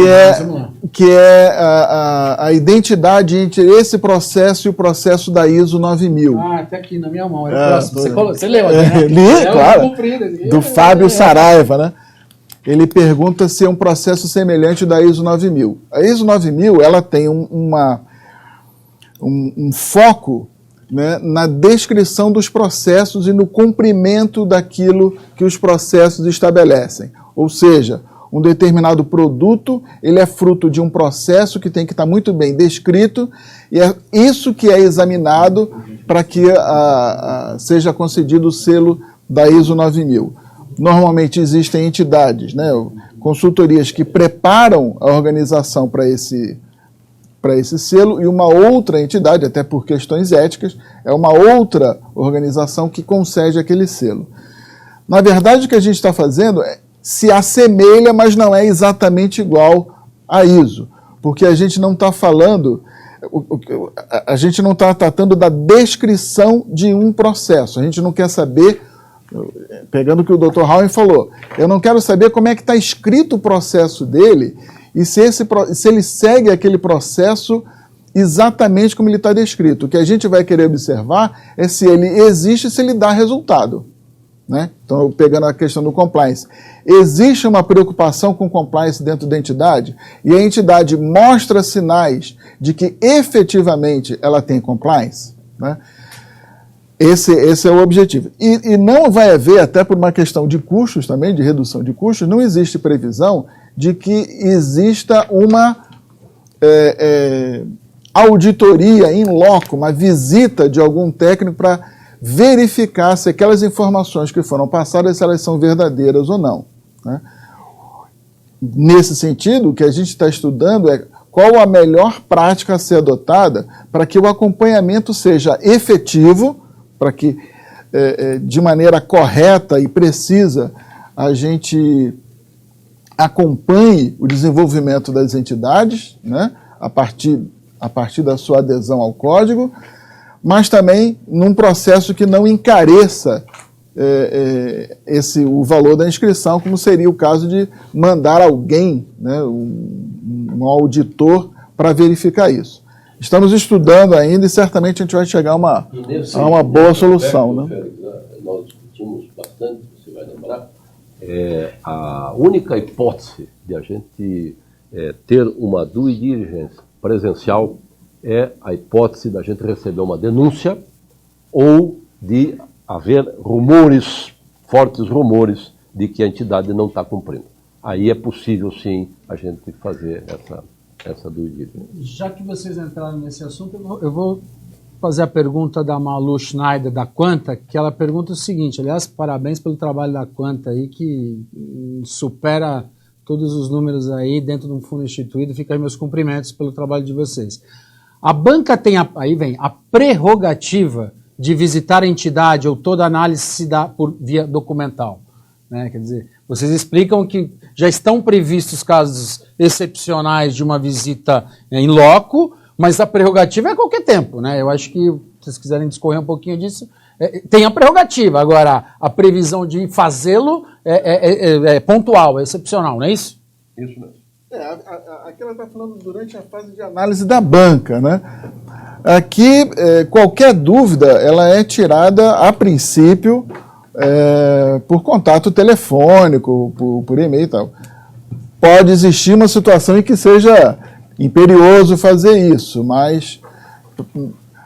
Que é a identidade entre esse processo e o processo da ISO 9000. Até aqui na minha mão. Você leu aqui, né? Li, claro. Do Fábio Saraiva, né? Ele pergunta se é um processo semelhante da ISO 9000. A ISO 9000, ela tem um foco, né, na descrição dos processos e no cumprimento daquilo que os processos estabelecem. Ou seja, um determinado produto, ele é fruto de um processo que tem que estar muito bem descrito, e é isso que é examinado para que seja concedido o selo da ISO 9000. Normalmente existem entidades, né, consultorias que preparam a organização para esse selo, e uma outra entidade, até por questões éticas, é uma outra organização que concede aquele selo. Na verdade, o que a gente está fazendo se assemelha, mas não é exatamente igual à ISO, porque a gente não está falando, a gente não está tratando da descrição de um processo, a gente não quer saber, pegando o que o Dr. Howen falou, eu não quero saber como é que está escrito o processo dele, e se ele segue aquele processo exatamente como ele está descrito. O que a gente vai querer observar é se ele existe e se ele dá resultado. Né? Então, pegando a questão do compliance. Existe uma preocupação com compliance dentro da entidade e a entidade mostra sinais de que efetivamente ela tem compliance? Né? Esse é o objetivo. E não vai haver, até por uma questão de custos também, de redução de custos, não existe previsão de que exista uma auditoria in loco, uma visita de algum técnico para verificar se aquelas informações que foram passadas, se elas são verdadeiras ou não. Né? Nesse sentido, o que a gente está estudando é qual a melhor prática a ser adotada para que o acompanhamento seja efetivo, para que, de maneira correta e precisa, a gente acompanhe o desenvolvimento das entidades, né, a partir da sua adesão ao código, mas também num processo que não encareça o valor da inscrição, como seria o caso de mandar alguém, né, um auditor, para verificar isso. Estamos estudando ainda e certamente a gente vai chegar a uma boa solução. Né? Nós discutimos bastante, você vai lembrar, a única hipótese de a gente ter uma due diligence presencial é a hipótese da gente receber uma denúncia ou de haver rumores, fortes rumores, de que a entidade não está cumprindo. Aí é possível, sim, a gente fazer essa due diligence. Já que vocês entraram nesse assunto, eu vou fazer a pergunta da Malu Schneider, da Quanta, que ela pergunta o seguinte, aliás, parabéns pelo trabalho da Quanta aí, que supera todos os números aí dentro de um fundo instituído, fica aí meus cumprimentos pelo trabalho de vocês. A banca tem, aí vem, a prerrogativa de visitar a entidade ou toda análise se dá por via documental. Né? Quer dizer, vocês explicam que já estão previstos casos excepcionais de uma visita em loco, mas a prerrogativa é a qualquer tempo, né? Eu acho que, se vocês quiserem discorrer um pouquinho disso, tem a prerrogativa. Agora, a previsão de fazê-lo é pontual, é excepcional, não é isso? Isso mesmo. Aqui ela está falando durante a fase de análise da banca, né? Aqui, qualquer dúvida, ela é tirada, a princípio, por contato telefônico, por e-mail e tal. Pode existir uma situação em que seja imperioso fazer isso, mas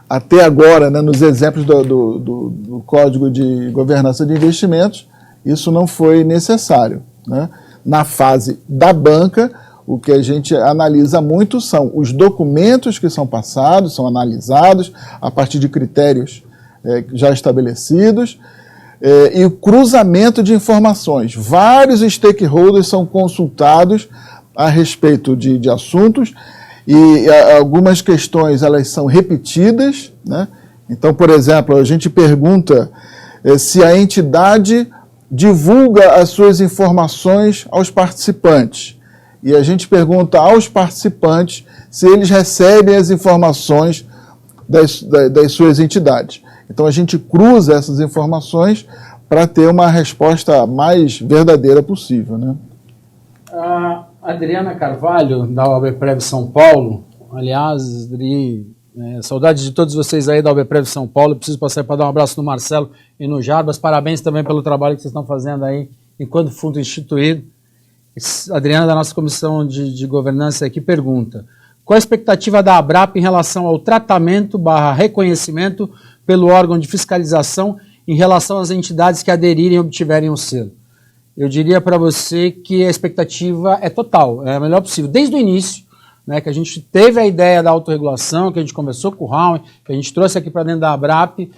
até agora, né, nos exemplos do Código de Governança de Investimentos, isso não foi necessário, né? Na fase da banca, o que a gente analisa muito são os documentos que são passados, são analisados a partir de critérios já estabelecidos, e o cruzamento de informações. Vários stakeholders são consultados a respeito de assuntos, e algumas questões elas são repetidas, né? Então, por exemplo, a gente pergunta se a entidade divulga as suas informações aos participantes. E a gente pergunta aos participantes se eles recebem as informações das suas entidades. Então a gente cruza essas informações para ter uma resposta mais verdadeira possível, né? A Adriana Carvalho, da OABPrev São Paulo, aliás, Adri, saudades de todos vocês aí da OABPrev São Paulo, eu preciso passar para dar um abraço no Marcelo e no Jarbas, parabéns também pelo trabalho que vocês estão fazendo aí enquanto fundo instituído. A Adriana, da nossa comissão de governança aqui, pergunta: qual a expectativa da ABRAP em relação ao tratamento / reconhecimento pelo órgão de fiscalização em relação às entidades que aderirem e obtiverem o selo? Eu diria para você que a expectativa é total, é a melhor possível. Desde o início, né, que a gente teve a ideia da autorregulação, que a gente conversou com o Raul, que a gente trouxe aqui para dentro da ABRAP,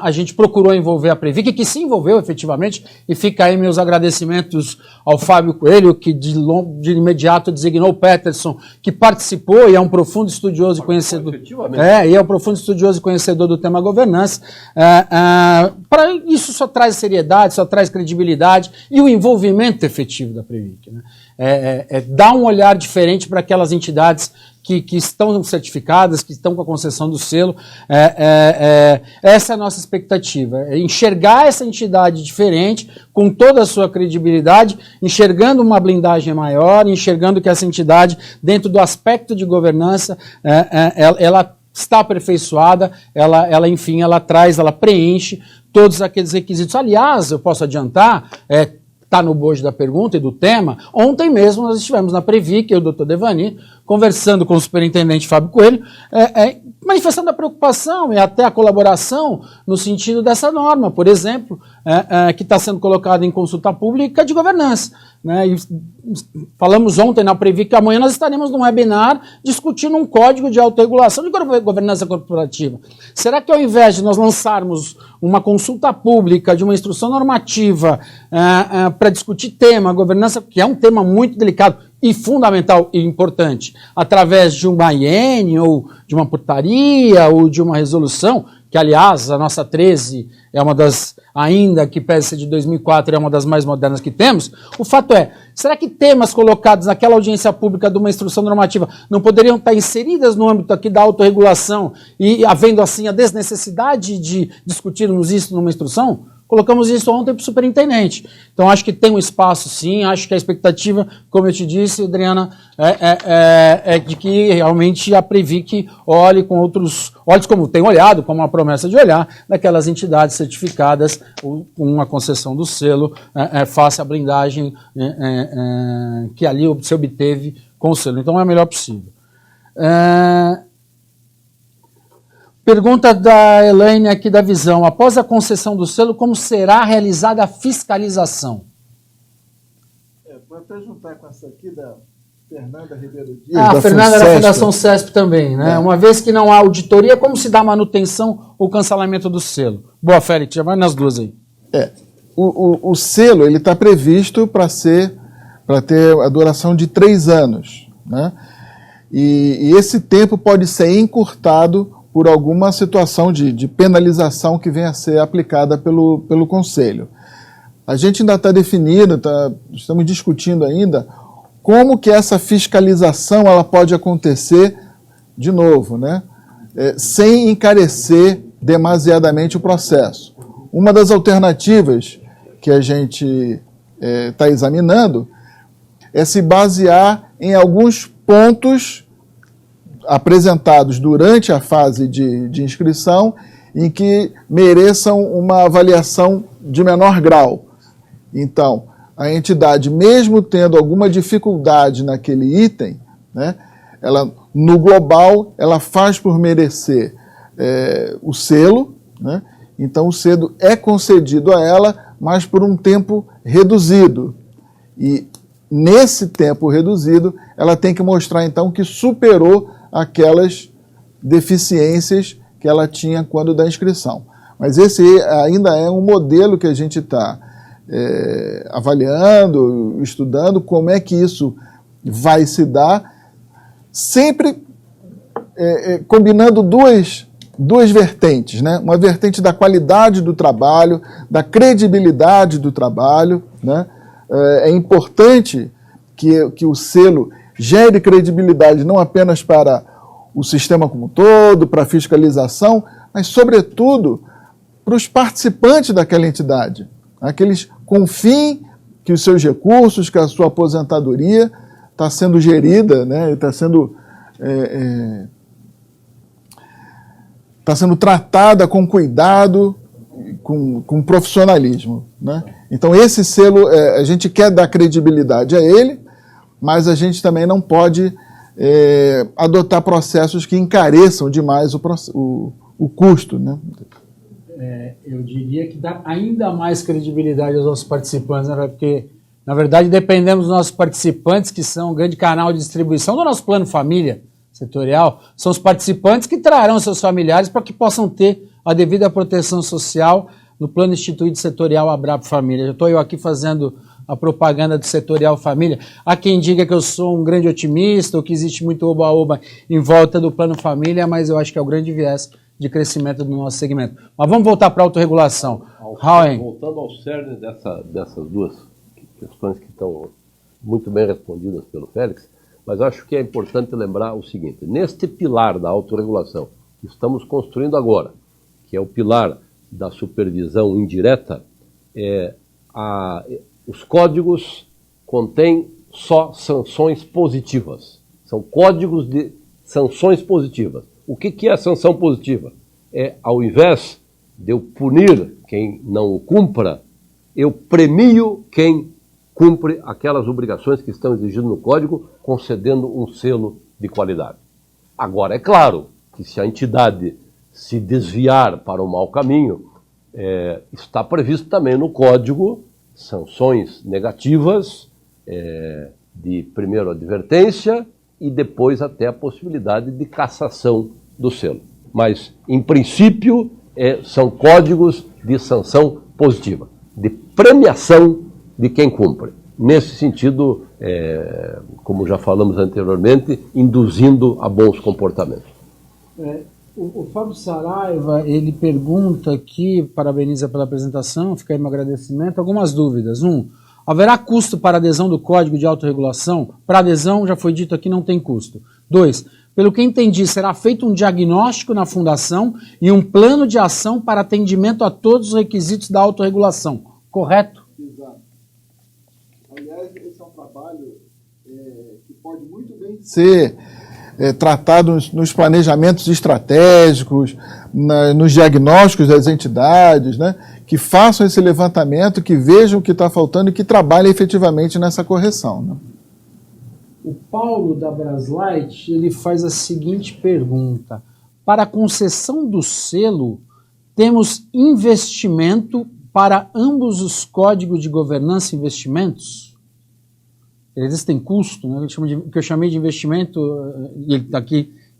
a gente procurou envolver a Previc, que se envolveu efetivamente, e fica aí meus agradecimentos ao Fábio Coelho, que de imediato designou o Peterson, que participou e é um profundo estudioso e conhecedor. E é um profundo estudioso e conhecedor do tema governança. Para isso só traz seriedade, só traz credibilidade e o envolvimento efetivo da Previc, né? Dar um olhar diferente para aquelas entidades que estão certificadas, que estão com a concessão do selo. Essa é a nossa expectativa, enxergar essa entidade diferente, com toda a sua credibilidade, enxergando uma blindagem maior, enxergando que essa entidade, dentro do aspecto de governança, ela está aperfeiçoada, enfim, ela preenche todos aqueles requisitos. Aliás, eu posso adiantar, está no bojo da pergunta e do tema, ontem mesmo nós estivemos na Previc, eu e o Dr. Devani, conversando com o superintendente Fábio Coelho, manifestando a preocupação e até a colaboração no sentido dessa norma, por exemplo, que está sendo colocada em consulta pública de governança, né? E falamos ontem na Previc que amanhã nós estaremos num webinar discutindo um código de autorregulação de governança corporativa. Será que ao invés de nós lançarmos uma consulta pública de uma instrução normativa para discutir tema, governança, que é um tema muito delicado e fundamental e importante, através de uma IN ou de uma portaria ou de uma resolução, que aliás a nossa 13 é uma das, ainda que pese ser de 2004, é uma das mais modernas que temos, o fato é, será que temas colocados naquela audiência pública de uma instrução normativa não poderiam estar inseridas no âmbito aqui da autorregulação e havendo assim a desnecessidade de discutirmos isso numa instrução? Colocamos isso ontem para o superintendente. Então, acho que tem um espaço, sim. Acho que a expectativa, como eu te disse, Adriana, é de que realmente a Previc olhe com outros olhos, como tem olhado, como uma promessa de olhar, daquelas entidades certificadas com uma concessão do selo, face à blindagem que ali se obteve com o selo. Então, é o melhor possível. Pergunta da Elaine aqui da Visão. Após a concessão do selo, como será realizada a fiscalização? Vou até juntar com essa aqui da Fernanda Ribeiro Dias. A Fernanda da Fundação CESP também, né? Uma vez que não há auditoria, como se dá manutenção ou cancelamento do selo? Boa, Félix, já vai nas duas aí. O selo ele está previsto para ter a duração de 3 anos, né? E esse tempo pode ser encurtado por alguma situação de penalização que venha a ser aplicada pelo Conselho. A gente ainda está definindo, estamos discutindo ainda como que essa fiscalização ela pode acontecer de novo, né? Sem encarecer demasiadamente o processo. Uma das alternativas que a gente está examinando é se basear em alguns pontos apresentados durante a fase de inscrição em que mereçam uma avaliação de menor grau. Então, a entidade, mesmo tendo alguma dificuldade naquele item, né, ela, no global, ela faz por merecer o selo, né? Então o selo é concedido a ela, mas por um tempo reduzido. E nesse tempo reduzido, ela tem que mostrar então que superou aquelas deficiências que ela tinha quando da inscrição. Mas esse ainda é um modelo que a gente está avaliando, estudando como é que isso vai se dar, sempre combinando duas vertentes, né? Uma vertente da qualidade do trabalho, da credibilidade do trabalho, né? É importante que o selo gere credibilidade não apenas para o sistema como um todo, para a fiscalização, mas, sobretudo, para os participantes daquela entidade. Que eles confiem que os seus recursos, que a sua aposentadoria está sendo gerida, né? Está sendo tratada com cuidado, com profissionalismo, né? Então esse selo, a gente quer dar credibilidade a ele, mas a gente também não pode adotar processos que encareçam demais o custo, né? Eu diria que dá ainda mais credibilidade aos nossos participantes, né? Porque, na verdade, dependemos dos nossos participantes, que são um grande canal de distribuição do nosso plano família setorial, são os participantes que trarão seus familiares para que possam ter a devida proteção social no plano instituído setorial Abrap Família. Já estou eu aqui fazendo a propaganda do setorial família. Há quem diga que eu sou um grande otimista, ou que existe muito oba-oba em volta do plano família, mas eu acho que é o grande viés de crescimento do nosso segmento. Mas vamos voltar para a autorregulação. Voltando ao cerne dessas duas questões que estão muito bem respondidas pelo Félix, mas acho que é importante lembrar o seguinte: neste pilar da autorregulação que estamos construindo agora, que é o pilar da supervisão indireta, os códigos contêm só sanções positivas. São códigos de sanções positivas. O que é a sanção positiva? Ao invés de eu punir quem não o cumpra, eu premio quem cumpre aquelas obrigações que estão exigidas no código, concedendo um selo de qualidade. Agora, é claro que se a entidade se desviar para o mau caminho, está previsto também no código sanções negativas, de primeiro advertência e depois até a possibilidade de cassação do selo. Mas, em princípio, são códigos de sanção positiva, de premiação de quem cumpre. Nesse sentido, como já falamos anteriormente, induzindo a bons comportamentos. O Fábio Saraiva, ele pergunta aqui, parabeniza pela apresentação, fica aí meu agradecimento, algumas dúvidas. Haverá custo para adesão do Código de Autorregulação? Para adesão, já foi dito aqui, não tem custo. 2, pelo que entendi, será feito um diagnóstico na fundação e um plano de ação para atendimento a todos os requisitos da autorregulação, correto? Exato. Aliás, esse é um trabalho que pode muito bem ser tratado nos planejamentos estratégicos, nos diagnósticos das entidades, né, que façam esse levantamento, que vejam o que está faltando e que trabalhem efetivamente nessa correção, né? O Paulo da Braslight, ele faz a seguinte pergunta: para a concessão do selo, temos investimento para ambos os códigos de governança e investimentos? Eles têm custo, né? O que eu chamei de investimento,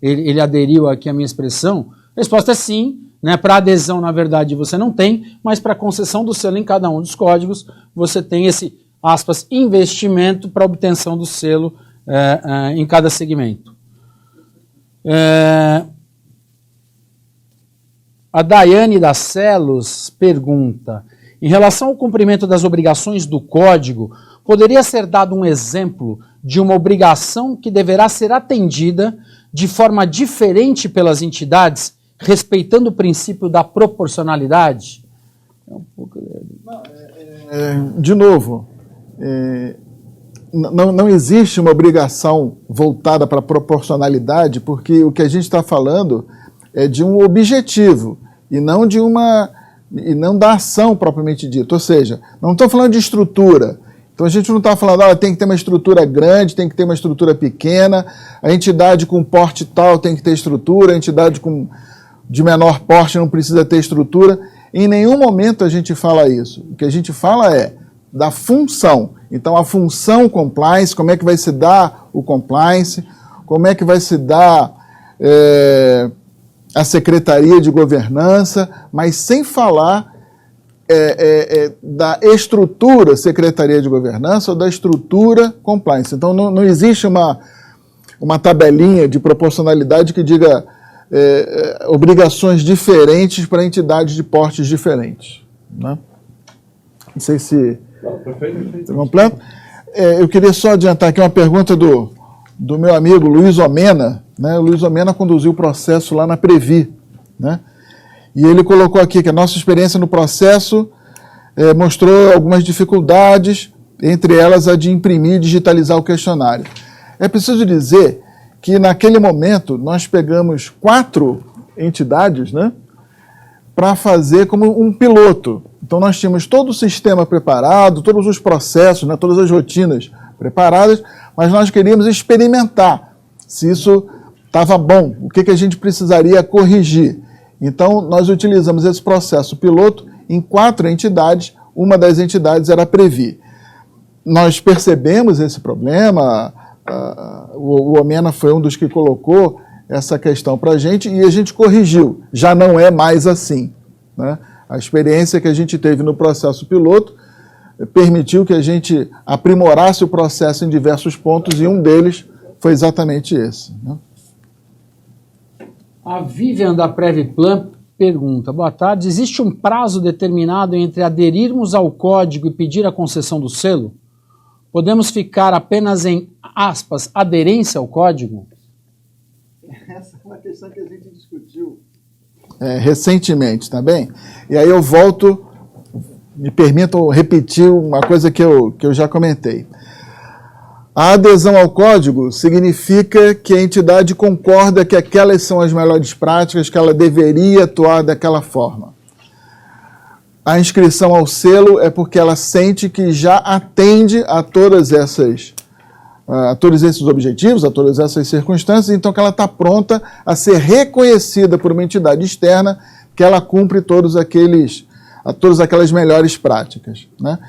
ele aderiu aqui à minha expressão. A resposta é sim, né? Para adesão, na verdade, você não tem, mas para concessão do selo em cada um dos códigos, você tem esse, aspas, investimento para obtenção do selo em cada segmento. A Daiane da Celos pergunta: em relação ao cumprimento das obrigações do código, poderia ser dado um exemplo de uma obrigação que deverá ser atendida de forma diferente pelas entidades, respeitando o princípio da proporcionalidade? De novo, não existe uma obrigação voltada para a proporcionalidade, porque o que a gente está falando é de um objetivo e não da ação propriamente dita. Ou seja, não estou falando de estrutura. Então a gente não está falando, tem que ter uma estrutura grande, tem que ter uma estrutura pequena, a entidade com porte tal tem que ter estrutura, a entidade de menor porte não precisa ter estrutura. Em nenhum momento a gente fala isso. O que a gente fala é da função. Então a função compliance, como é que vai se dar o compliance, como é que vai se dar a Secretaria de Governança, mas sem falar da estrutura Secretaria de Governança ou da estrutura compliance. Então não existe uma tabelinha de proporcionalidade que diga obrigações diferentes para entidades de portes diferentes. Né? Não sei se está completo. Eu queria só adiantar aqui uma pergunta do meu amigo Luiz Omena. Né? O Luiz Omena conduziu o processo lá na Previ. Né? E ele colocou aqui que a nossa experiência no processo mostrou algumas dificuldades, entre elas a de imprimir e digitalizar o questionário. É preciso dizer que naquele momento nós pegamos 4 entidades, né, para fazer como um piloto. Então nós tínhamos todo o sistema preparado, todos os processos, né, todas as rotinas preparadas, mas nós queríamos experimentar se isso estava bom, o que a gente precisaria corrigir. Então nós utilizamos esse processo piloto em 4 entidades, uma das entidades era a Previ. Nós percebemos esse problema, o Omena foi um dos que colocou essa questão para a gente e a gente corrigiu. Já não é mais assim. Né? A experiência que a gente teve no processo piloto permitiu que a gente aprimorasse o processo em diversos pontos e um deles foi exatamente esse. Né? A Vivian da Previplan pergunta: boa tarde, existe um prazo determinado entre aderirmos ao código e pedir a concessão do selo? Podemos ficar apenas em, aspas, aderência ao código? Essa é uma questão que a gente discutiu recentemente, tá bem? E aí eu volto, me permitam repetir uma coisa que eu já comentei. A adesão ao código significa que a entidade concorda que aquelas são as melhores práticas, que ela deveria atuar daquela forma. A inscrição ao selo é porque ela sente que já atende a todos esses objetivos, a todas essas circunstâncias, então que ela está pronta a ser reconhecida por uma entidade externa que ela cumpre todas aquelas melhores práticas. Né?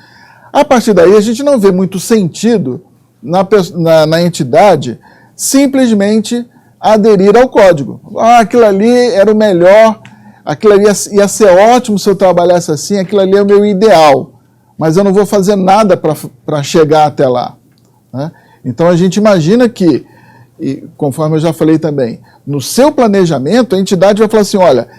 A partir daí, a gente não vê muito sentido na entidade simplesmente aderir ao código. Aquilo ali era o melhor, aquilo ali ia ser ótimo se eu trabalhasse assim, aquilo ali é o meu ideal, mas eu não vou fazer nada para chegar até lá. Né? Então a gente imagina que, e conforme eu já falei também, no seu planejamento a entidade vai falar assim, olha,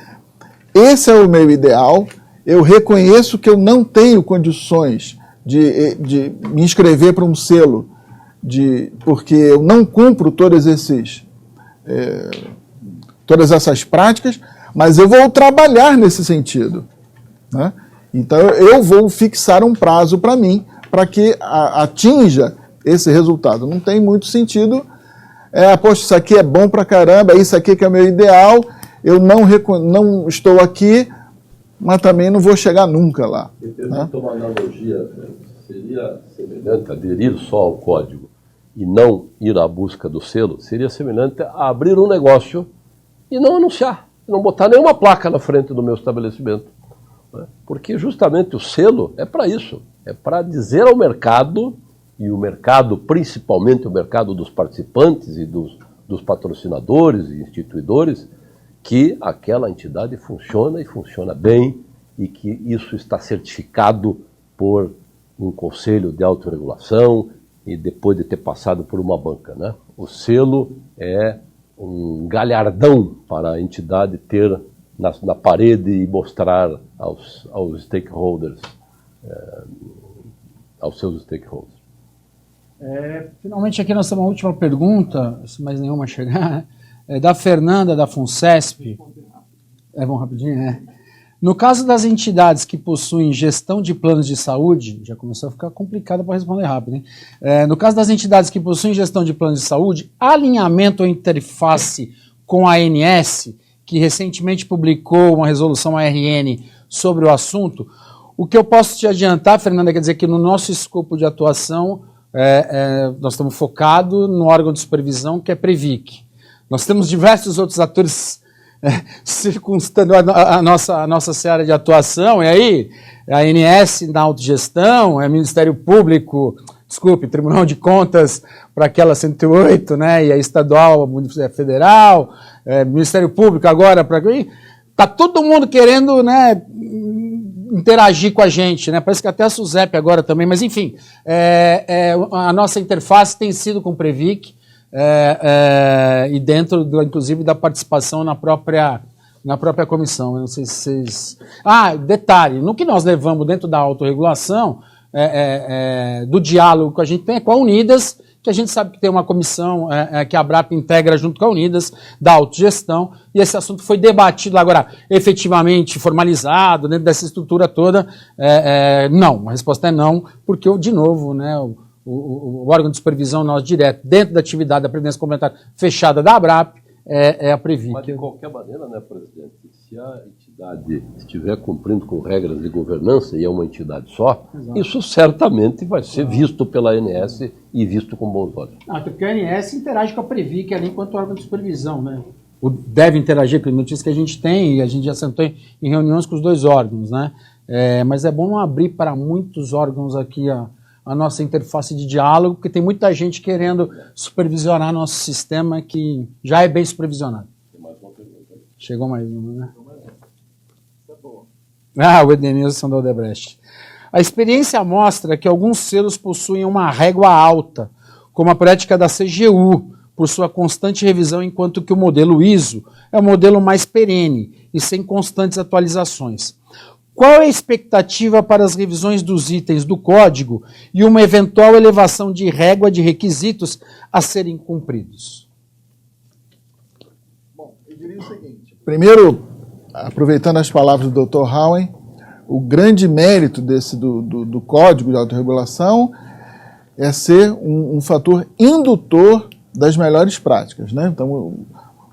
esse é o meu ideal, eu reconheço que eu não tenho condições de me inscrever para um selo, porque eu não cumpro todas essas práticas, mas eu vou trabalhar nesse sentido. Né? Então eu vou fixar um prazo para mim, para que atinja esse resultado. Não tem muito sentido, poxa, isso aqui é bom pra caramba, isso aqui que é o meu ideal, eu não estou aqui, mas também não vou chegar nunca lá. Me permita uma analogia, seria semelhante aderir só ao código e não ir à busca do selo, seria semelhante a abrir um negócio e não anunciar, não botar nenhuma placa na frente do meu estabelecimento. Porque justamente o selo é para isso, é para dizer ao mercado, e o mercado, principalmente o mercado dos participantes e dos patrocinadores e instituidores, que aquela entidade funciona e funciona bem e que isso está certificado por um conselho de autorregulação e depois de ter passado por uma banca. Né? O selo é um galhardão para a entidade ter na parede e mostrar aos stakeholders, aos seus stakeholders. Finalmente aqui nós temos uma última pergunta, se mais nenhuma chegar, da Fernanda da Funcesp. Vamos rapidinho, né? No caso das entidades que possuem gestão de planos de saúde, já começou a ficar complicado para responder rápido, hein? No caso das entidades que possuem gestão de planos de saúde, alinhamento ou interface com a ANS, que recentemente publicou uma resolução ARN sobre o assunto, O que eu posso te adiantar, Fernanda, quer dizer que no nosso escopo de atuação, nós estamos focados no órgão de supervisão, que é Previc. Nós temos diversos outros atores circunstando a nossa seara de atuação, e aí a ANS na autogestão, é Ministério Público, Tribunal de Contas para aquela 108, né, e a estadual, a federal, Ministério Público agora para... Está todo mundo querendo, né, interagir com a gente, né? Parece que até a SUSEP agora também, mas enfim, a nossa interface tem sido com o Previc, e dentro, inclusive, da participação na própria comissão. Eu não sei se vocês... detalhe, no que nós levamos dentro da autorregulação, do diálogo que a gente tem com a Unidas, que a gente sabe que tem uma comissão que a ABRAP integra junto com a Unidas, da autogestão, e esse assunto foi debatido agora, efetivamente formalizado, dentro dessa estrutura toda, não. A resposta é não, porque, de novo, né, o órgão de supervisão nosso direto, dentro da atividade da Previdência Complementar fechada da ABRAP, é a Previc. Mas, de qualquer maneira, né, presidente, se a entidade estiver cumprindo com regras de governança e é uma entidade só, exato, isso certamente vai ser visto pela ANS e visto com bons olhos. Porque a ANS interage com a Previc ali enquanto órgão de supervisão, né? Deve interagir com a notícia que a gente tem, e a gente já sentou em reuniões com os dois órgãos, né? Mas é bom não abrir para muitos órgãos aqui a nossa interface de diálogo, porque tem muita gente querendo supervisionar nosso sistema que já é bem supervisionado. Chegou mais uma, né? O Edenilson da Odebrecht. A experiência mostra que alguns selos possuem uma régua alta, como a prática da CGU, por sua constante revisão, enquanto que o modelo ISO é o modelo mais perene e sem constantes atualizações. Qual é a expectativa para as revisões dos itens do código e uma eventual elevação de régua de requisitos a serem cumpridos? Bom, eu diria o seguinte. Primeiro, aproveitando as palavras do Dr. Howen, o grande mérito do Código de Autorregulação é ser um fator indutor das melhores práticas, né? Então,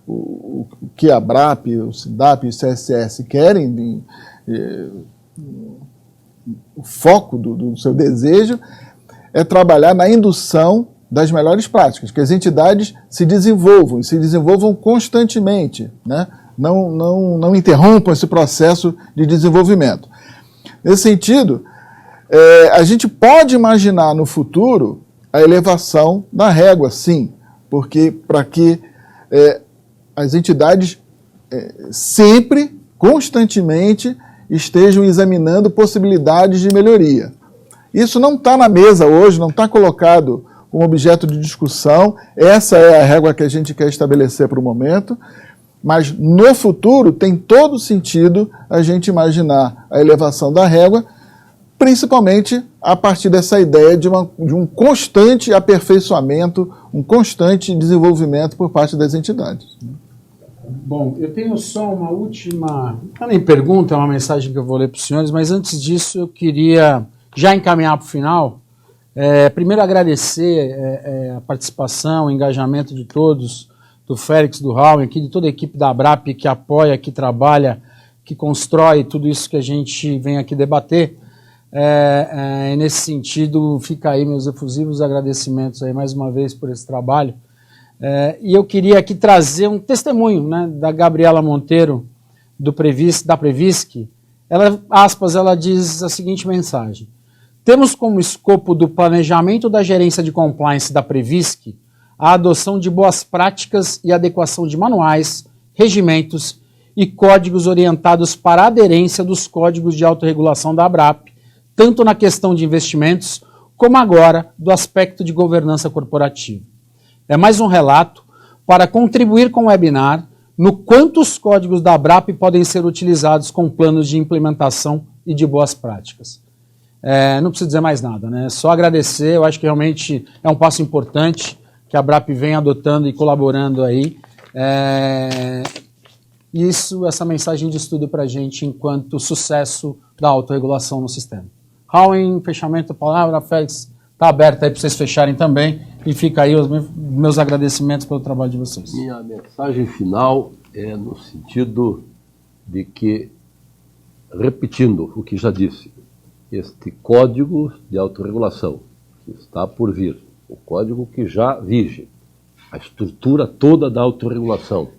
o que a ABRAP, o SINDAP e o CSS querem, o foco do seu desejo é trabalhar na indução das melhores práticas, que as entidades se desenvolvam constantemente, né? Não interrompam esse processo de desenvolvimento. Nesse sentido, a gente pode imaginar no futuro a elevação da régua, sim, porque para que as entidades sempre, constantemente, estejam examinando possibilidades de melhoria. Isso não está na mesa hoje, não está colocado como objeto de discussão, essa é a régua que a gente quer estabelecer para o momento, mas no futuro tem todo sentido a gente imaginar a elevação da régua, principalmente a partir dessa ideia de um constante aperfeiçoamento, um constante desenvolvimento por parte das entidades. Bom, eu tenho só uma última, não é nem pergunta, é uma mensagem que eu vou ler para os senhores, mas antes disso eu queria já encaminhar para o final. Primeiro agradecer a participação, o engajamento de todos, do Félix, do Raul, aqui, de toda a equipe da ABRAP que apoia, que trabalha, que constrói tudo isso que a gente vem aqui debater. Nesse sentido, fica aí meus efusivos agradecimentos aí mais uma vez por esse trabalho. E eu queria aqui trazer um testemunho, né, da Gabriela Monteiro, da Previsc. Ela diz a seguinte mensagem: temos como escopo do planejamento da gerência de compliance da Previsc a adoção de boas práticas e adequação de manuais, regimentos e códigos orientados para a aderência dos códigos de autorregulação da ABRAP, tanto na questão de investimentos, como agora do aspecto de governança corporativa. É mais um relato para contribuir com o webinar no quanto os códigos da ABRAP podem ser utilizados com planos de implementação e de boas práticas. Não preciso dizer mais nada, né? Só agradecer, eu acho que realmente é um passo importante que a ABRAP vem adotando e colaborando aí. Essa mensagem de estudo para a gente enquanto sucesso da autorregulação no sistema. Raul, em fechamento da palavra, Félix, está aberto aí para vocês fecharem também, e fica aí os meus agradecimentos pelo trabalho de vocês. Minha mensagem final é no sentido de que, repetindo o que já disse, este código de autorregulação que está por vir, o código que já vige, a estrutura toda da autorregulação,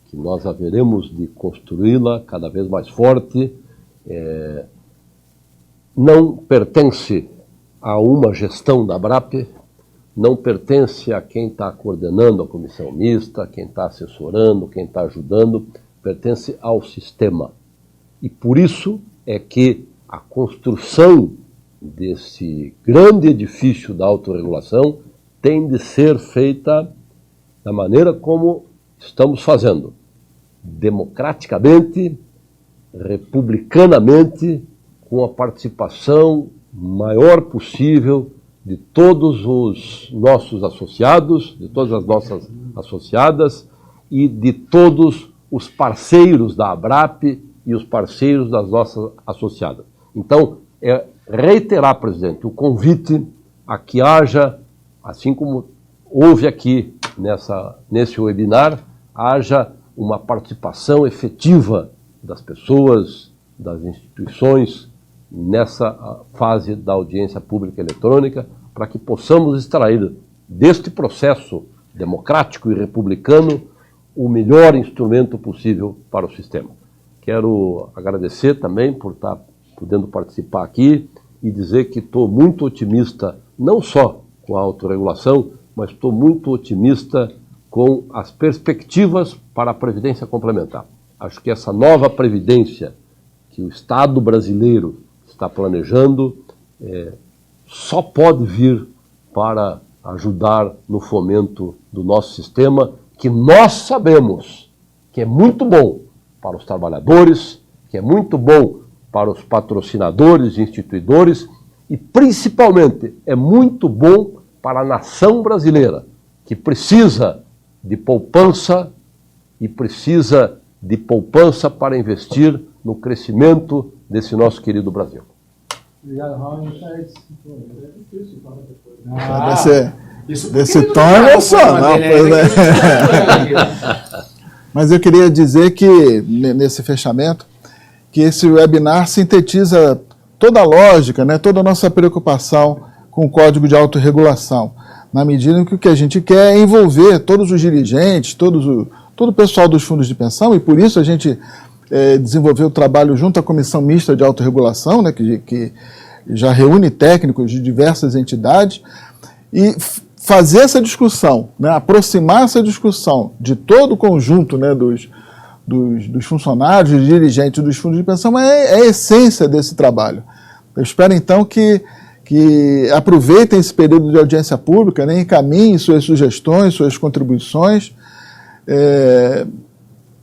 que nós haveremos de construí-la cada vez mais forte, não pertence a uma gestão da ABRAP, não pertence a quem está coordenando a comissão mista, quem está assessorando, quem está ajudando, pertence ao sistema. E por isso é que a construção desse grande edifício da autorregulação tem de ser feita da maneira como estamos fazendo, democraticamente, republicanamente, com a participação maior possível de todos os nossos associados, de todas as nossas associadas e de todos os parceiros da ABRAP e os parceiros das nossas associadas. Então, reiterar, presidente, o convite a que haja, assim como houve aqui nesse webinar, haja uma participação efetiva das pessoas, das instituições, nessa fase da audiência pública eletrônica, para que possamos extrair deste processo democrático e republicano o melhor instrumento possível para o sistema. Quero agradecer também por estar podendo participar aqui e dizer que estou muito otimista, não só com a autorregulação, mas estou muito otimista com as perspectivas para a Previdência Complementar. Acho que essa nova Previdência que o Estado brasileiro está planejando só pode vir para ajudar no fomento do nosso sistema, que nós sabemos que é muito bom para os trabalhadores, que é muito bom para os patrocinadores e instituidores e, principalmente, é muito bom para a nação brasileira, que precisa de poupança e precisa de poupança para investir no crescimento desse nosso querido Brasil. Obrigado, Raul. Desse tom emocional. Mas eu queria dizer que, nesse fechamento, que esse webinar sintetiza toda a lógica, né, toda a nossa preocupação com o Código de Autorregulação, na medida em que o que a gente quer é envolver todos os dirigentes, todo o pessoal dos fundos de pensão, e por isso a gente desenvolveu o trabalho junto à Comissão Mista de Autorregulação, né, que já reúne técnicos de diversas entidades, e fazer essa discussão, né, aproximar essa discussão de todo o conjunto, né, dos funcionários, dos dirigentes dos fundos de pensão é a essência desse trabalho. Eu espero, então, que aproveitem esse período de audiência pública, né, encaminhem suas sugestões, suas contribuições.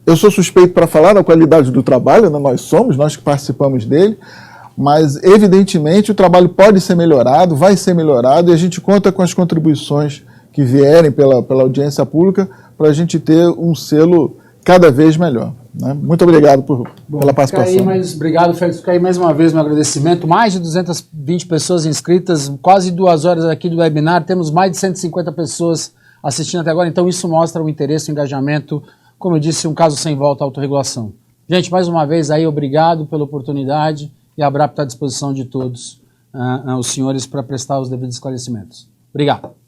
Eu sou suspeito para falar da qualidade do trabalho, né, nós que participamos dele, mas, evidentemente, o trabalho pode ser melhorado, vai ser melhorado, e a gente conta com as contribuições que vierem pela audiência pública para a gente ter um selo cada vez melhor. Né? Muito obrigado pela participação. Obrigado, Félix. Fica aí mais uma vez meu agradecimento. Mais de 220 pessoas inscritas, quase 2 horas aqui do webinar, temos mais de 150 pessoas assistindo até agora, então isso mostra o interesse, o engajamento, como eu disse, um caso sem volta à autorregulação. Gente, mais uma vez aí, obrigado pela oportunidade, e a ABRAP está à disposição de todos os senhores para prestar os devidos esclarecimentos. Obrigado.